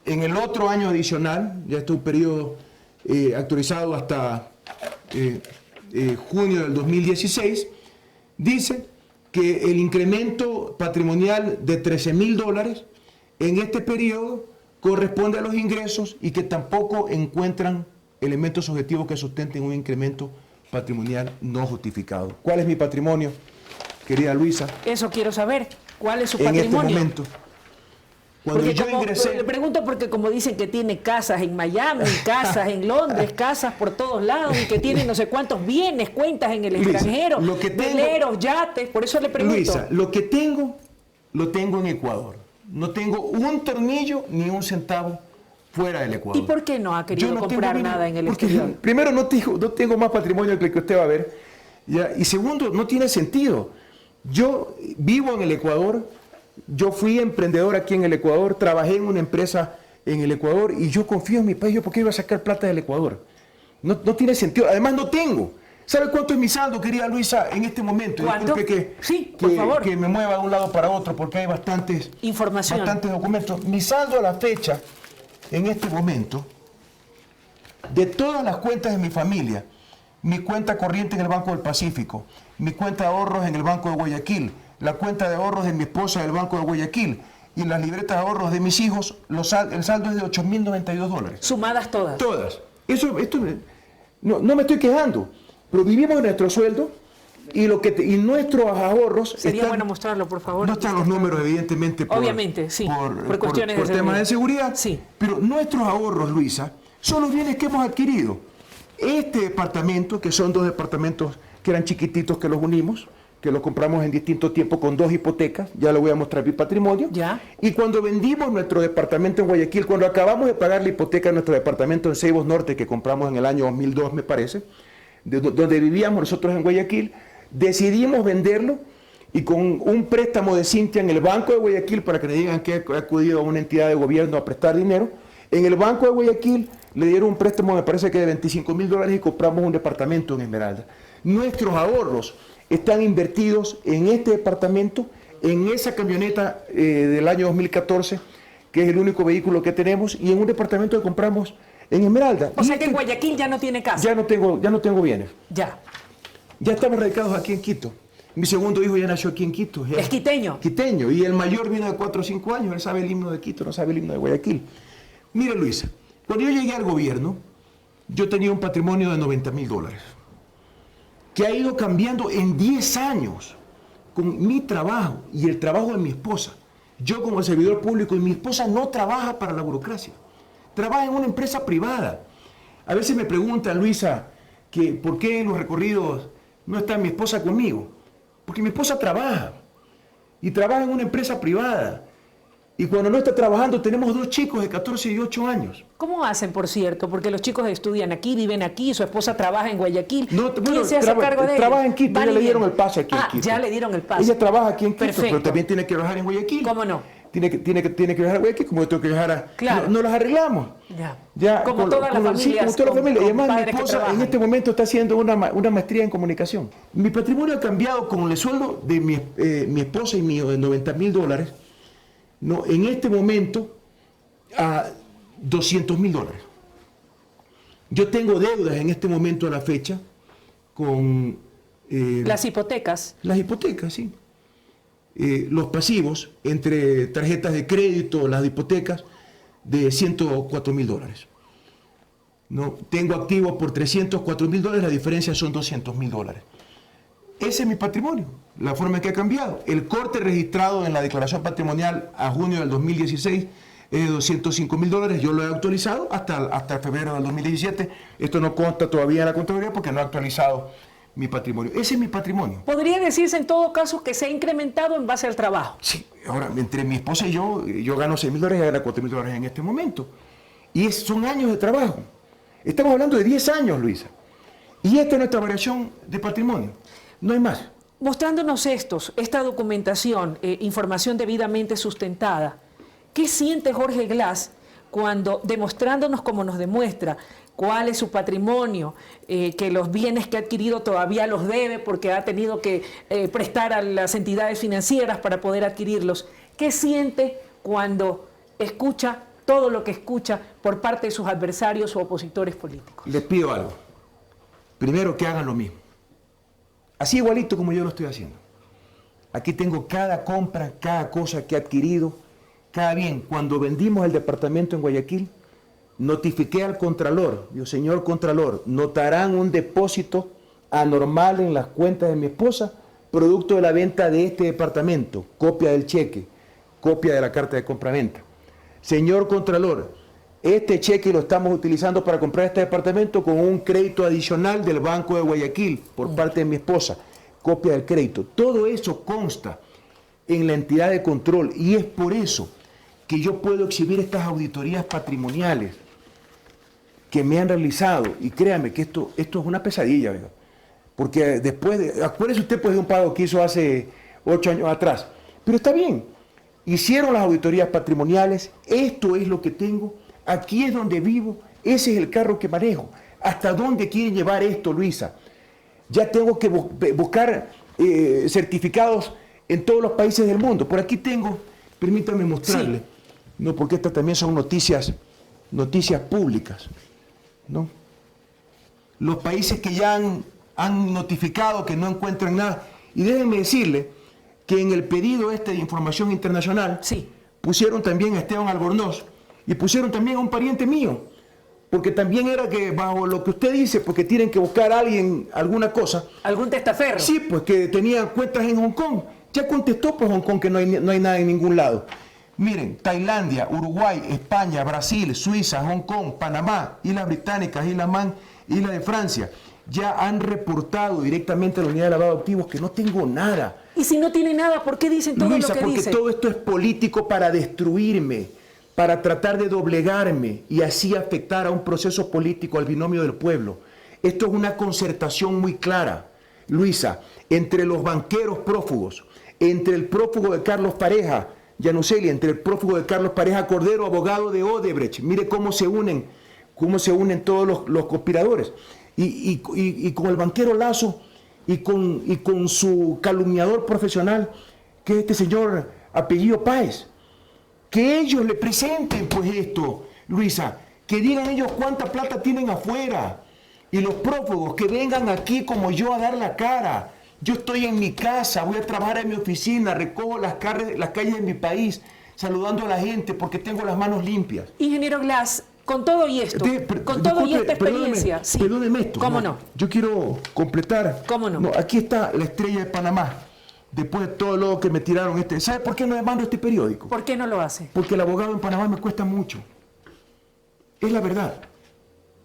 S2: en el otro año adicional, ya está un periodo actualizado hasta junio del 2016, dice que el incremento patrimonial de $13.000 en este periodo corresponde a los ingresos y que tampoco encuentran elementos objetivos que sustenten un incremento patrimonial no justificado. ¿Cuál es mi patrimonio, querida Luisa?
S1: Eso quiero saber. ¿Cuál es su patrimonio?
S2: En este momento. Cuando
S1: porque
S2: yo ingresé...
S1: Le pregunto porque como dicen que tiene casas en Miami, casas en Londres, casas por todos lados, y que tiene no sé cuántos bienes, cuentas en el extranjero, veleros, yates, por eso le pregunto.
S2: Luisa, lo que tengo, lo tengo en Ecuador. No tengo un tornillo ni un centavo fuera del Ecuador.
S1: ¿Y por qué no ha querido comprar nada en el exterior?
S2: Primero, no tengo más patrimonio que el que usted va a ver. ¿Ya? Y segundo, no tiene sentido. Yo vivo en el Ecuador. Yo fui emprendedor aquí en el Ecuador, trabajé en una empresa en el Ecuador y yo confío en mi país. ¿Yo por qué iba a sacar plata del Ecuador? No tiene sentido. Además, no tengo. ¿Sabe cuánto es mi saldo, querida Luisa, en este momento?
S1: ¿Cuánto? Sí, por favor.
S2: Que me mueva de un lado para otro porque hay bastantes documentos. Mi saldo a la fecha, en este momento, de todas las cuentas de mi familia, mi cuenta corriente en el Banco del Pacífico, mi cuenta de ahorros en el Banco de Guayaquil, la cuenta de ahorros de mi esposa del Banco de Guayaquil y las libretas de ahorros de mis hijos, el saldo es de $8.092.
S1: ¿Sumadas todas?
S2: Todas. Esto no me estoy quejando, pero vivimos de nuestro sueldo y nuestros ahorros...
S1: Sería bueno mostrarlo, por favor.
S2: No están los números, evidentemente,
S1: obviamente, sí, por cuestiones
S2: por temas de seguridad,
S1: sí.
S2: Pero nuestros ahorros, Luisa, son los bienes que hemos adquirido. Este departamento, que son 2 departamentos que eran chiquititos que los unimos, que los compramos en distinto tiempo con 2 hipotecas, ya le voy a mostrar mi patrimonio.
S1: ¿Ya? Y
S2: cuando vendimos nuestro departamento en Guayaquil, cuando acabamos de pagar la hipoteca de nuestro departamento en Ceibos Norte, que compramos en el año 2002, me parece, donde vivíamos nosotros en Guayaquil, decidimos venderlo y con un préstamo de Cintia en el Banco de Guayaquil, para que le digan que ha acudido a una entidad de gobierno a prestar dinero, en el Banco de Guayaquil le dieron un préstamo, me parece que de $25,000 y compramos un departamento en Esmeralda. Nuestros ahorros están invertidos en este departamento, en esa camioneta del año 2014, que es el único vehículo que tenemos, y en un departamento que compramos en Esmeralda.
S1: O sea que en Guayaquil ya no tiene casa.
S2: Ya no tengo bienes.
S1: Ya.
S2: Ya estamos radicados aquí en Quito. Mi segundo hijo ya nació aquí en Quito.
S1: ¿Es quiteño?
S2: Quiteño. Y el mayor vino de 4 o 5 años. Él sabe el himno de Quito, no sabe el himno de Guayaquil. Mire, Luisa, cuando yo llegué al gobierno, yo tenía un patrimonio de $90,000, que ha ido cambiando en 10 años con mi trabajo y el trabajo de mi esposa. Yo como servidor público, y mi esposa no trabaja para la burocracia, trabaja en una empresa privada. A veces me preguntan, Luisa, que por qué en los recorridos no está mi esposa conmigo. Porque mi esposa trabaja, y trabaja en una empresa privada. Y cuando no está trabajando tenemos 2 chicos de 14 y 8 años.
S1: ¿Cómo hacen, por cierto? Porque los chicos estudian aquí, viven aquí, su esposa trabaja en Guayaquil.
S2: No,
S1: ¿Quién
S2: bueno,
S1: se hace cargo de ellos?
S2: Trabaja en Quito, ya le dieron el pase aquí en Quito.
S1: Ya le dieron el pase.
S2: Ella trabaja aquí en Quito,
S1: Perfecto.
S2: pero también tiene que viajar en Guayaquil.
S1: ¿Cómo no?
S2: Tiene que viajar a Guayaquil, como yo tengo que viajar a...
S1: Claro.
S2: No las arreglamos.
S1: Ya. Como todas las familias.
S2: Sí, como toda la familia. Y además mi
S1: padres que
S2: esposa en
S1: trabajan.
S2: este momento está haciendo una maestría en comunicación. Mi patrimonio ha cambiado con el sueldo de mi esposa y mío de $90,000, no, en este momento a $200,000. Yo tengo deudas en este momento a la fecha con...
S1: Las hipotecas.
S2: Las hipotecas, sí. Los pasivos entre tarjetas de crédito, las hipotecas, de $104,000. ¿No? Tengo activos por $304,000, la diferencia son $200,000. Ese es mi patrimonio, la forma en que ha cambiado. El corte registrado en la declaración patrimonial a junio del 2016 es de $205,000, yo lo he actualizado hasta febrero del 2017. Esto no consta todavía en la Contraloría porque no he actualizado mi patrimonio. Ese es mi patrimonio.
S1: ¿Podría decirse en todo caso que se ha incrementado en base al trabajo?
S2: Sí, ahora entre mi esposa y yo gano $6,000 y ella gana $4,000 en este momento. Y son años de trabajo. Estamos hablando de 10 años, Luisa. Y esta es nuestra variación de patrimonio. No hay más.
S1: Mostrándonos esta documentación, información debidamente sustentada, ¿qué siente Jorge Glass cuando, demostrándonos como nos demuestra, cuál es su patrimonio, que los bienes que ha adquirido todavía los debe porque ha tenido que prestar a las entidades financieras para poder adquirirlos? ¿Qué siente cuando escucha todo lo que escucha por parte de sus adversarios o opositores políticos?
S2: Les pido algo. Primero, que hagan lo mismo. Así igualito como yo lo estoy haciendo. Aquí tengo cada compra, cada cosa que he adquirido, cada bien. Cuando vendimos el departamento en Guayaquil, notifiqué al Contralor, digo, señor Contralor, notarán un depósito anormal en las cuentas de mi esposa, producto de la venta de este departamento, copia del cheque, copia de la carta de compraventa. Señor Contralor, este cheque lo estamos utilizando para comprar este departamento con un crédito adicional del Banco de Guayaquil por parte de mi esposa, copia del crédito. Todo eso consta en la entidad de control y es por eso que yo puedo exhibir estas auditorías patrimoniales que me han realizado. Y créame que esto es una pesadilla, ¿verdad? Porque después, acuérdese usted pues de un pago que hizo hace 8 años atrás. Pero está bien, hicieron las auditorías patrimoniales, esto es lo que tengo, aquí es donde vivo, ese es el carro que manejo. ¿Hasta dónde quieren llevar esto, Luisa? Ya tengo que buscar certificados en todos los países del mundo. Por aquí tengo, permítame mostrarle, sí. No, porque estas también son noticias públicas, ¿no? Los países que ya han notificado que no encuentran nada. Y déjenme decirle que en el pedido de información internacional, sí, pusieron también a Esteban Albornoz y pusieron también a un pariente mío, porque también era que bajo lo que usted dice, porque tienen que buscar a alguien, alguna cosa.
S1: ¿Algún testaferro?
S2: Sí, pues que tenía cuentas en Hong Kong. Ya contestó por Hong Kong que no hay nada en ningún lado. Miren, Tailandia, Uruguay, España, Brasil, Suiza, Hong Kong, Panamá, Islas Británicas, Isla Man, Isla de Francia, ya han reportado directamente a la unidad de lavado de activos que no tengo nada.
S1: Y si no tiene nada, ¿por qué dicen todo
S2: Luisa,
S1: lo que
S2: porque
S1: dicen?
S2: todo esto es político para destruirme, para tratar de doblegarme y así afectar a un proceso político, al binomio del pueblo. Esto es una concertación muy clara, Luisa, entre los banqueros prófugos, entre el prófugo de Carlos Pareja, Yanuseli, entre el prófugo de Carlos Pareja Cordero, abogado de Odebrecht. Mire cómo se unen todos los conspiradores. Y con el banquero Lazo y con su calumniador profesional, que es este señor apellido Páez. Que ellos le presenten pues esto, Luisa, que digan ellos cuánta plata tienen afuera. Y los prófugos que vengan aquí como yo a dar la cara. Yo estoy en mi casa, voy a trabajar en mi oficina, recojo las calles de mi país, saludando a la gente porque tengo las manos limpias.
S1: Ingeniero Glass, con todo y esto, con todo y esta experiencia.
S2: Perdóneme esto.
S1: ¿Cómo no?
S2: Yo quiero completar.
S1: ¿Cómo no?
S2: Aquí está la estrella de Panamá. Después de todo lo que me tiraron ¿Sabe por qué no demando este periódico?
S1: ¿Por qué no lo hace?
S2: Porque el abogado en Panamá me cuesta mucho. Es la verdad.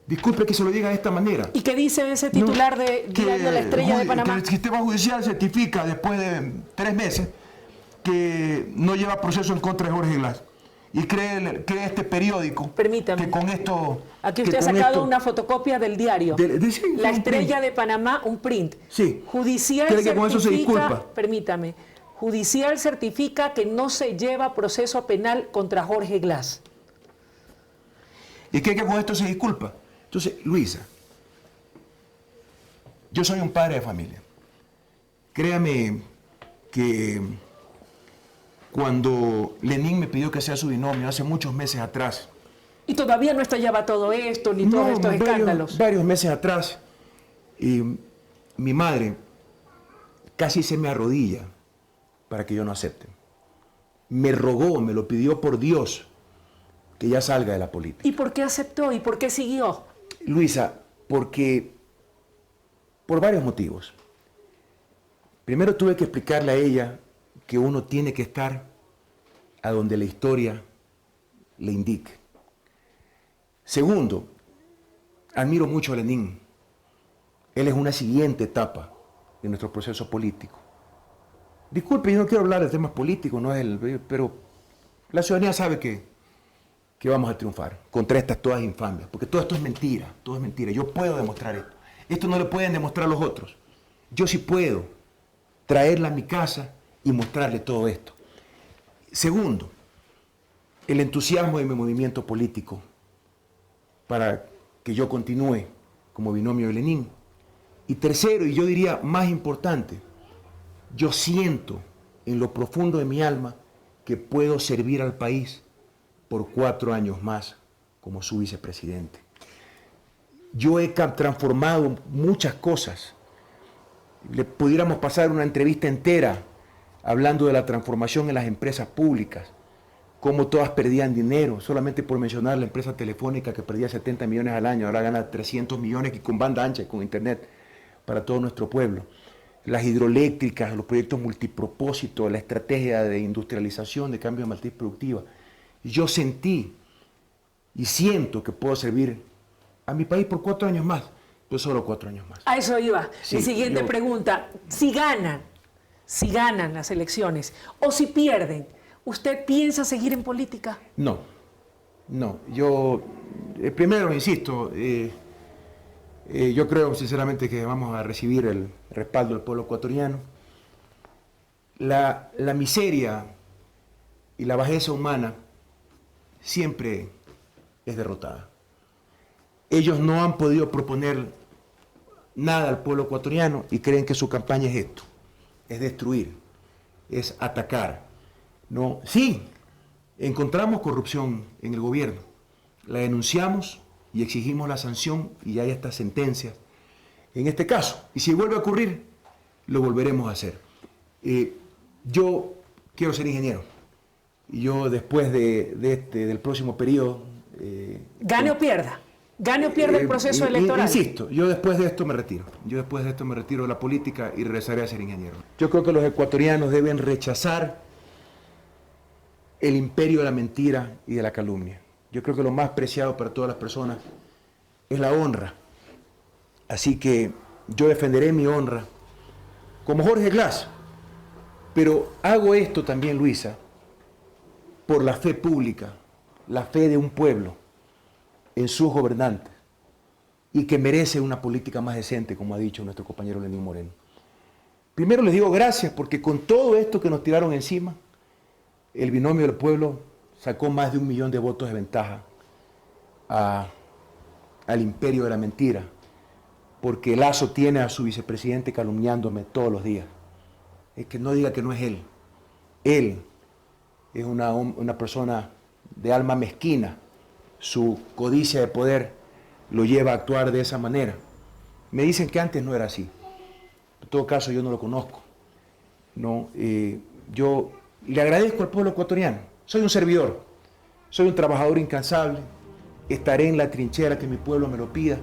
S2: Disculpe que se lo diga de esta manera.
S1: ¿Y qué dice ese titular de Diario La Estrella de Panamá?
S2: Que el sistema judicial certifica después de 3 meses que no lleva proceso en contra de Jorge Glass. Y cree este periódico.
S1: Permítame.
S2: Que con esto...
S1: Aquí usted ha sacado una fotocopia del diario.
S2: Sí,
S1: La Estrella de Panamá, un print.
S2: Sí.
S1: Judicial
S2: ¿Cree que con eso se
S1: certifica,
S2: disculpa?
S1: permítame, Judicial certifica que no se lleva proceso penal contra Jorge Glass.
S2: ¿Y cree que con esto se disculpa? Entonces, Luisa, yo soy un padre de familia. Créame que cuando Lenín me pidió que sea su binomio hace muchos meses atrás.
S1: Y todavía no estallaba todo esto, ni todos estos escándalos.
S2: Varios meses atrás, y mi madre casi se me arrodilla para que yo no acepte. Me rogó, me lo pidió por Dios, que ya salga de la política.
S1: ¿Y por qué aceptó? ¿Y por qué siguió?
S2: Luisa, porque por varios motivos. Primero tuve que explicarle a ella que uno tiene que estar a donde la historia le indique. Segundo, admiro mucho a Lenín. Él es una siguiente etapa de nuestro proceso político. Disculpe, yo no quiero hablar de temas políticos, pero la ciudadanía sabe que vamos a triunfar contra estas todas infamias, porque todo esto es mentira, todo es mentira. Yo puedo demostrar esto. Esto no lo pueden demostrar los otros. Yo sí puedo traerla a mi casa y mostrarle todo esto. Segundo, el entusiasmo de mi movimiento político para que yo continúe como binomio de Lenín. Y tercero, y yo diría más importante, yo siento en lo profundo de mi alma que puedo servir al país por 4 años más como su vicepresidente. Yo he transformado muchas cosas. Le pudiéramos pasar una entrevista entera hablando de la transformación en las empresas públicas, cómo todas perdían dinero, solamente por mencionar la empresa telefónica que perdía 70 millones al año, ahora gana 300 millones y con banda ancha y con internet para todo nuestro pueblo. Las hidroeléctricas, los proyectos multipropósitos, la estrategia de industrialización, de cambio de matriz productiva. Yo sentí y siento que puedo servir a mi país por 4 años más, pero solo 4 años más.
S1: A eso iba.
S2: Sí,
S1: Mi siguiente pregunta, si ganan las elecciones o si pierden, ¿usted piensa seguir en política?
S2: No. Yo, primero, insisto, yo creo sinceramente que vamos a recibir el respaldo del pueblo ecuatoriano. La miseria y la bajeza humana siempre es derrotada. Ellos no han podido proponer nada al pueblo ecuatoriano y creen que su campaña es esto, es destruir, es atacar. No, sí, encontramos corrupción en el gobierno, la denunciamos y exigimos la sanción y hay estas sentencias en este caso. Y si vuelve a ocurrir, lo volveremos a hacer. Yo quiero ser ingeniero y yo después del próximo periodo...
S1: ¿Gane o pierda? ¿Gane o pierda el proceso electoral?
S2: Insisto, yo después de esto me retiro. Yo después de esto me retiro de la política y regresaré a ser ingeniero. Yo creo que los ecuatorianos deben rechazar el imperio de la mentira y de la calumnia. Yo creo que lo más preciado para todas las personas es la honra. Así que yo defenderé mi honra como Jorge Glass. Pero hago esto también, Luisa, por la fe pública, la fe de un pueblo en sus gobernantes y que merece una política más decente, como ha dicho nuestro compañero Lenín Moreno. primero les digo gracias porque con todo esto que nos tiraron encima, el binomio del pueblo sacó más de 1 millón de votos de ventaja al imperio de la mentira, porque Lazo tiene a su vicepresidente calumniándome todos los días. Es que no diga que no es él. Él es una persona de alma mezquina. Su codicia de poder lo lleva a actuar de esa manera. Me dicen que antes no era así. En todo caso, yo no lo conozco. No, yo le agradezco al pueblo ecuatoriano. Soy un servidor, soy un trabajador incansable. Estaré en la trinchera que mi pueblo me lo pida.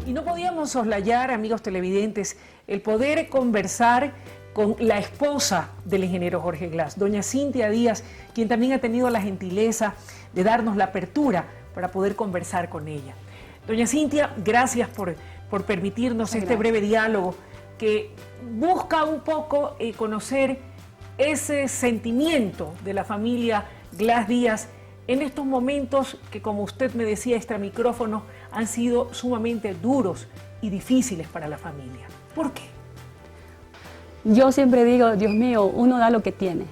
S1: Y no podíamos soslayar, amigos televidentes, el poder conversar con la esposa del ingeniero Jorge Glass, doña Cintia Díaz, quien también ha tenido la gentileza de darnos la apertura para poder conversar con ella. Doña Cintia, gracias por permitirnos este breve diálogo que busca un poco conocer ese sentimiento de la familia Glass Díaz en estos momentos que, como usted me decía extra micrófono, han sido sumamente duros y difíciles para la familia. ¿Por qué?
S4: Yo siempre digo, Dios mío, uno da lo que tiene.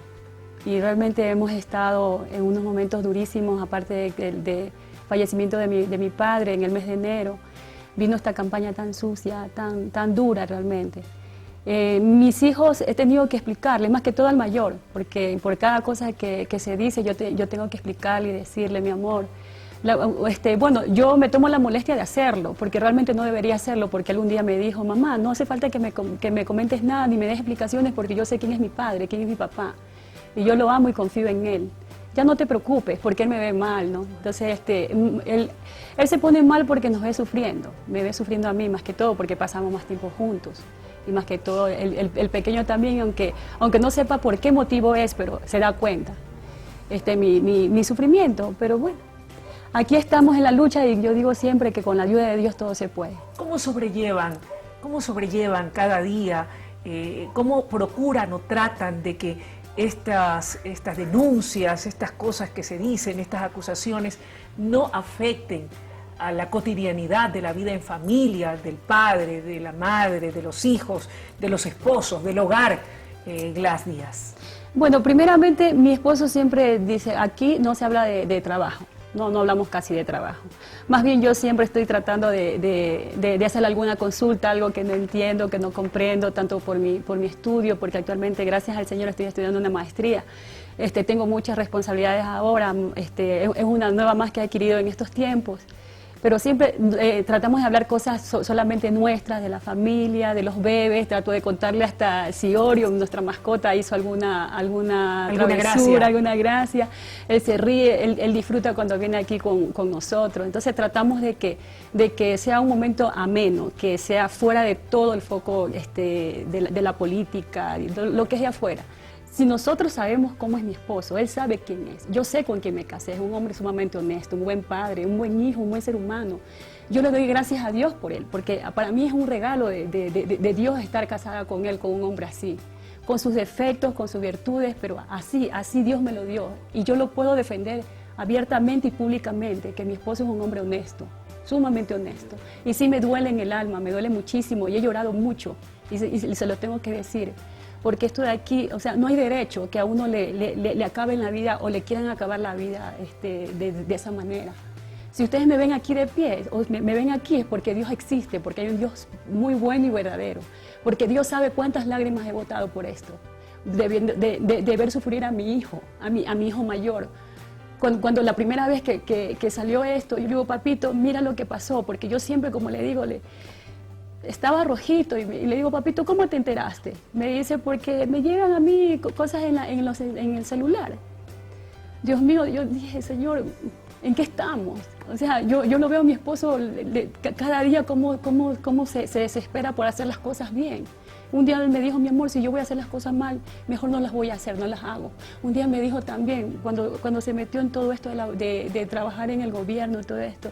S4: Y realmente hemos estado en unos momentos durísimos, aparte de fallecimiento de mi padre en el mes de enero. Vino esta campaña tan sucia, tan dura realmente. Mis hijos he tenido que explicarle, más que todo al mayor, porque por cada cosa que se dice yo tengo que explicarle y decirle, mi amor. Bueno, yo me tomo la molestia de hacerlo, porque realmente no debería hacerlo, porque algún día me dijo, mamá, no hace falta que me comentes nada, ni me des explicaciones, porque yo sé quién es mi padre, quién es mi papá, y yo lo amo y confío en él. Ya no te preocupes, porque él me ve mal, ¿no? Entonces, él se pone mal porque nos ve sufriendo, me ve sufriendo a mí más que todo, porque pasamos más tiempo juntos, y más que todo, el pequeño también, aunque no sepa por qué motivo es, pero se da cuenta, mi sufrimiento, pero bueno. Aquí estamos en la lucha y yo digo siempre que con la ayuda de Dios todo se puede.
S1: ¿Cómo sobrellevan cada día? ¿Cómo procuran o tratan de que estas denuncias, estas cosas que se dicen, estas acusaciones, no afecten a la cotidianidad de la vida en familia, del padre, de la madre, de los hijos, de los esposos, del hogar Glass Díaz?
S4: Bueno, primeramente mi esposo siempre dice, aquí no se habla de trabajo. No hablamos casi de trabajo. Más bien yo siempre estoy tratando de hacer alguna consulta, algo que no entiendo, que no comprendo, tanto por mi estudio, porque actualmente, gracias al Señor, estoy estudiando una maestría. Tengo muchas responsabilidades ahora, es una nueva más que he adquirido en estos tiempos. Pero siempre tratamos de hablar cosas solamente nuestras, de la familia, de los bebés. Trato de contarle hasta si Orion, nuestra mascota, hizo alguna travesura, alguna gracia. Él se ríe, él disfruta cuando viene aquí con nosotros. Entonces tratamos de que sea un momento ameno, que sea fuera de todo el foco de la política, lo que es de afuera. Si nosotros sabemos cómo es mi esposo, él sabe quién es, yo sé con quién me casé, es un hombre sumamente honesto, un buen padre, un buen hijo, un buen ser humano. Yo le doy gracias a Dios por él, porque para mí es un regalo de Dios estar casada con él, con un hombre así, con sus defectos, con sus virtudes, pero así Dios me lo dio. Y yo lo puedo defender abiertamente y públicamente, que mi esposo es un hombre honesto, sumamente honesto. Y sí me duele en el alma, me duele muchísimo y he llorado mucho y se lo tengo que decir. Porque esto de aquí, o sea, no hay derecho que a uno le acaben la vida o le quieran acabar la vida de esa manera. Si ustedes me ven aquí de pie, o me ven aquí es porque Dios existe, porque hay un Dios muy bueno y verdadero, porque Dios sabe cuántas lágrimas he botado por esto, de ver sufrir a mi hijo, a mi hijo mayor. Cuando la primera vez que salió esto, yo le digo, papito, mira lo que pasó, porque yo siempre, como le digo, estaba rojito y le digo, papito, ¿cómo te enteraste? Me dice, porque me llegan a mí cosas en el celular. Dios mío, yo dije, Señor, ¿en qué estamos? O sea, yo lo veo a mi esposo cada día cómo se desespera por hacer las cosas bien. Un día él me dijo, mi amor, si yo voy a hacer las cosas mal, mejor no las voy a hacer, no las hago. Un día me dijo también, cuando se metió en todo esto de trabajar en el gobierno y todo esto,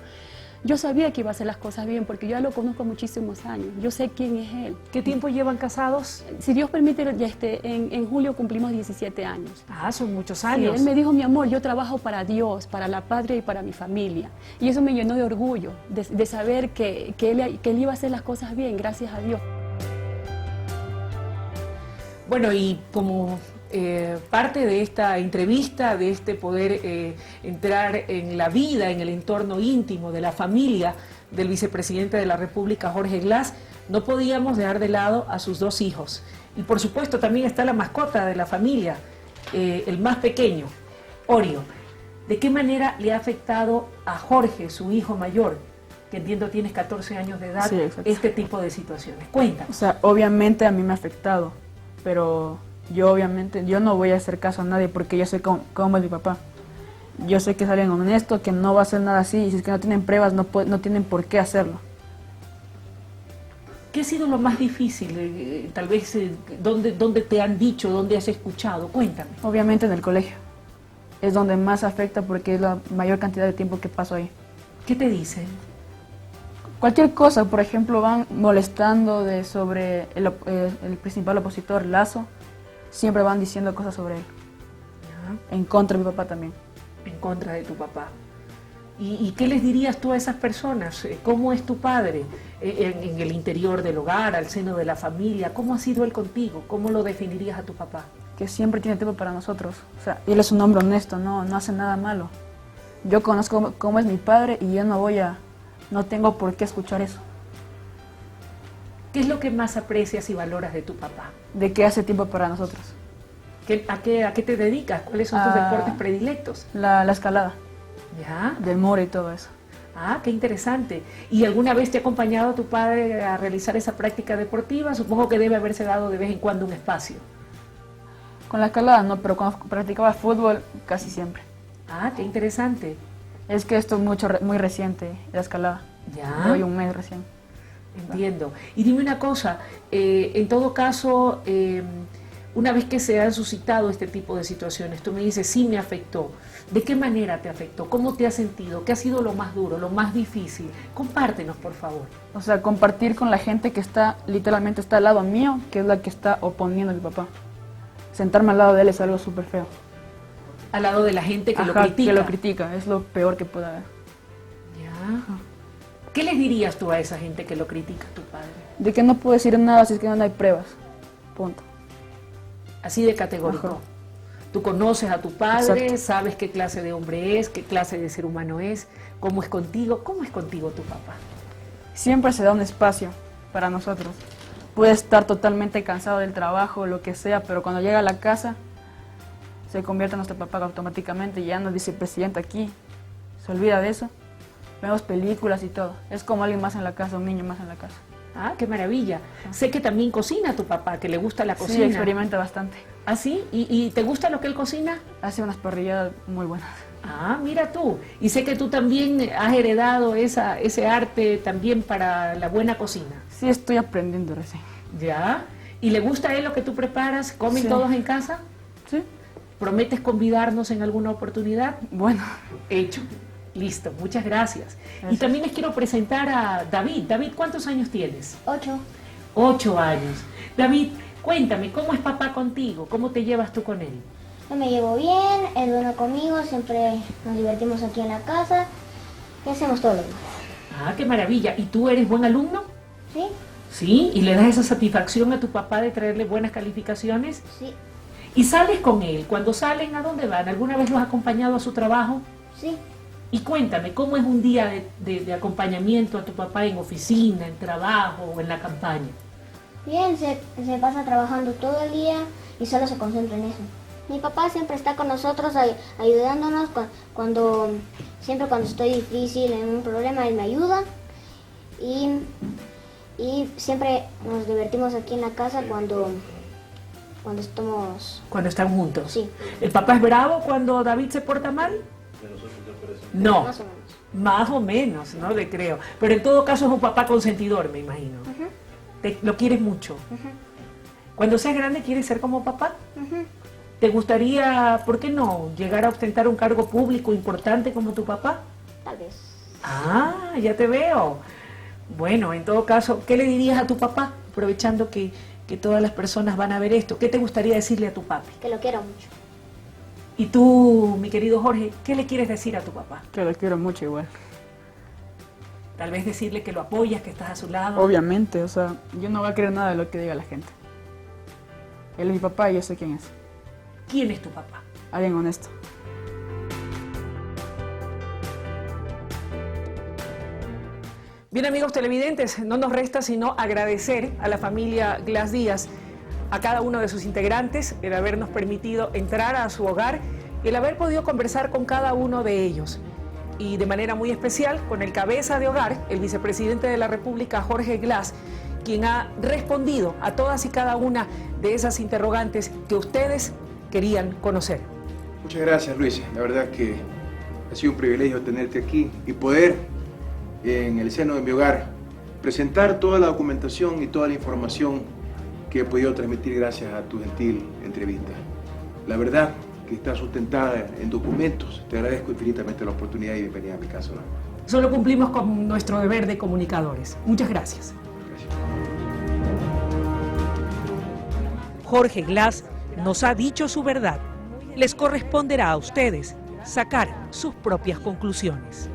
S4: Yo sabía que iba a hacer las cosas bien porque yo ya lo conozco muchísimos años. Yo sé quién es él.
S1: ¿Qué tiempo llevan casados?
S4: Si Dios permite, en julio cumplimos 17 años.
S1: Ah, son muchos
S4: Sí,
S1: años.
S4: él me dijo, mi amor, yo trabajo para Dios, para la patria y para mi familia. Y eso me llenó de orgullo, de saber que él iba a hacer las cosas bien, gracias a Dios.
S1: Bueno, y como parte de esta entrevista, de este poder entrar en la vida, en el entorno íntimo de la familia del vicepresidente de la República, Jorge Glas, no podíamos dejar de lado a sus 2 hijos. Y por supuesto también está la mascota de la familia, el más pequeño, Orio. ¿De qué manera le ha afectado a Jorge, su hijo mayor, que entiendo tienes 14 años de edad,
S5: Sí, exacto.
S1: este tipo de situaciones? Cuéntanos.
S5: O sea, obviamente a mí me ha afectado, pero yo no voy a hacer caso a nadie porque yo sé cómo es mi papá. Yo sé que es alguien honesto, que no va a hacer nada así, y si es que no tienen pruebas, no tienen por qué hacerlo.
S1: ¿Qué ha sido lo más difícil? Tal vez, ¿dónde te han dicho, dónde has escuchado? Cuéntame.
S5: Obviamente en el colegio es donde más afecta porque es la mayor cantidad de tiempo que paso ahí.
S1: ¿Qué te dicen?
S5: Cualquier cosa, por ejemplo, van molestando sobre el principal opositor, Lazo, siempre van diciendo cosas sobre él,
S1: Ya,
S5: en contra de mi papá también.
S1: en contra de tu papá. ¿Y qué les dirías tú a esas personas? ¿Cómo es tu padre en el interior del hogar, al seno de la familia? ¿Cómo ha sido él contigo? ¿Cómo lo definirías a tu papá?
S5: Que siempre tiene tiempo para nosotros. O sea, él es un hombre honesto, no hace nada malo. Yo conozco cómo es mi padre y yo no tengo por qué escuchar eso.
S1: ¿Qué es lo que más aprecias y valoras de tu papá?
S5: De que hace tiempo para nosotros.
S1: ¿A qué te dedicas? ¿Cuáles son tus deportes predilectos?
S5: La escalada,
S1: ¿Ya?
S5: del muro y todo eso.
S1: Ah, qué interesante. ¿Y alguna vez te ha acompañado a tu padre a realizar esa práctica deportiva? Supongo que debe haberse dado de vez en cuando un espacio.
S5: Con la escalada no, pero cuando practicaba fútbol casi siempre.
S1: Ah, qué interesante.
S5: Es que esto es muy reciente, la escalada.
S1: Ya.
S5: Hoy un mes recién.
S1: Entiendo. Y dime una cosa, en todo caso, una vez que se han suscitado este tipo de situaciones, tú me dices, sí me afectó. ¿De qué manera te afectó? ¿Cómo te has sentido? ¿Qué ha sido lo más duro, lo más difícil? Compártenos, por favor.
S5: O sea, compartir con la gente que literalmente está al lado mío, que es la que está oponiendo a mi papá. Sentarme al lado de él es algo súper feo.
S1: Al lado de la gente que lo
S5: Ajá,
S1: critica.
S5: que lo critica, es lo peor que puede haber.
S1: Ya. ¿Qué les dirías tú a esa gente que lo critica a tu padre?
S5: De que no puedo decir nada si es que no hay pruebas. Punto.
S1: Así de categórico.
S5: Ajá.
S1: Tú conoces a tu padre,
S5: Exacto.
S1: sabes qué clase de hombre es, qué clase de ser humano es, cómo es contigo. ¿Cómo es contigo tu papá?
S5: Siempre se da un espacio para nosotros. Puede estar totalmente cansado del trabajo, lo que sea, pero cuando llega a la casa se convierte en nuestro papá automáticamente y ya nos dice presidente aquí. Se olvida de eso. Vemos películas y todo. Es como alguien más en la casa, un niño más en la casa.
S1: Ah, qué maravilla. Sé que también cocina tu papá, que le gusta la
S5: Sí,
S1: cocina.
S5: experimenta bastante.
S1: ¿Ah, sí? ¿Y te gusta lo que él cocina?
S5: Hace unas parrilladas muy buenas.
S1: Ah, mira tú. Y sé que tú también has heredado ese arte también para la buena cocina.
S5: Sí, estoy aprendiendo recién.
S1: ¿Ya? ¿Y le gusta a él lo que tú preparas? ¿Comen
S5: Sí.
S1: todos en casa?
S5: Sí,
S1: ¿Prometes convidarnos en alguna oportunidad?
S5: bueno.
S1: Hecho. Listo, muchas gracias. Y
S5: Gracias.
S1: también les quiero presentar a David. David, ¿cuántos años tienes?
S6: 8.
S1: 8 años. David, cuéntame, ¿cómo es papá contigo? ¿Cómo te llevas tú con él?
S6: Yo me llevo bien, es bueno conmigo, siempre nos divertimos aquí en la casa y hacemos todo lo demás.
S1: Ah, qué maravilla. ¿Y tú eres buen alumno?
S6: ¿Sí?
S1: Sí. ¿Y le das esa satisfacción a tu papá de traerle buenas calificaciones?
S6: Sí.
S1: ¿Y sales con él? Cuando salen, ¿a dónde van? ¿Alguna vez los has acompañado a su trabajo?
S6: Sí.
S1: Y cuéntame, ¿cómo es un día de acompañamiento a tu papá en oficina, en trabajo o en la campaña?
S6: Bien, se pasa trabajando todo el día y solo se concentra en eso. Mi papá siempre está con nosotros ayudándonos siempre cuando estoy difícil en un problema, él me ayuda. Y siempre nos divertimos aquí en la casa cuando estamos...
S1: Cuando están juntos.
S6: Sí,
S1: ¿El papá es bravo cuando David se porta mal? No,
S6: más o menos.
S1: más o menos, no le creo. Pero en todo caso es un papá consentidor, me imagino.
S6: Ujú,
S1: Lo quieres mucho.
S6: ujú,
S1: Cuando seas grande, ¿quieres ser como papá?
S6: ujú.
S1: ¿Te gustaría, por qué no, llegar a ostentar un cargo público importante como tu papá?
S6: Tal vez.
S1: Ah, ya te veo. Bueno, en todo caso, ¿qué le dirías a tu papá, aprovechando que todas las personas van a ver esto? ¿Qué te gustaría decirle a tu papi?
S6: Que lo quiero mucho.
S1: Y tú, mi querido Jorge, ¿qué le quieres decir a tu papá?
S5: Que lo quiero mucho igual.
S1: Tal vez decirle que lo apoyas, que estás a su lado.
S5: Obviamente, o sea, yo no voy a creer nada de lo que diga la gente. Él es mi papá y yo sé quién es.
S1: ¿Quién es tu papá?
S5: Alguien honesto.
S1: Bien, amigos televidentes, no nos resta sino agradecer a la familia Glass Díaz, a cada uno de sus integrantes, el habernos permitido entrar a su hogar y el haber podido conversar con cada uno de ellos. Y de manera muy especial con el cabeza de hogar, el vicepresidente de la República, Jorge Glass, quien ha respondido a todas y cada una de esas interrogantes que ustedes querían conocer.
S2: Muchas gracias, Luis. La verdad que ha sido un privilegio tenerte aquí y poder, en el seno de mi hogar, presentar toda la documentación y toda la información que he podido transmitir gracias a tu gentil entrevista. La verdad que está sustentada en documentos. Te agradezco infinitamente la oportunidad y bienvenida a mi casa.
S1: Solo cumplimos con nuestro deber de comunicadores. Muchas gracias.
S2: Gracias.
S3: Jorge Glass nos ha dicho su verdad. Les corresponderá a ustedes sacar sus propias conclusiones.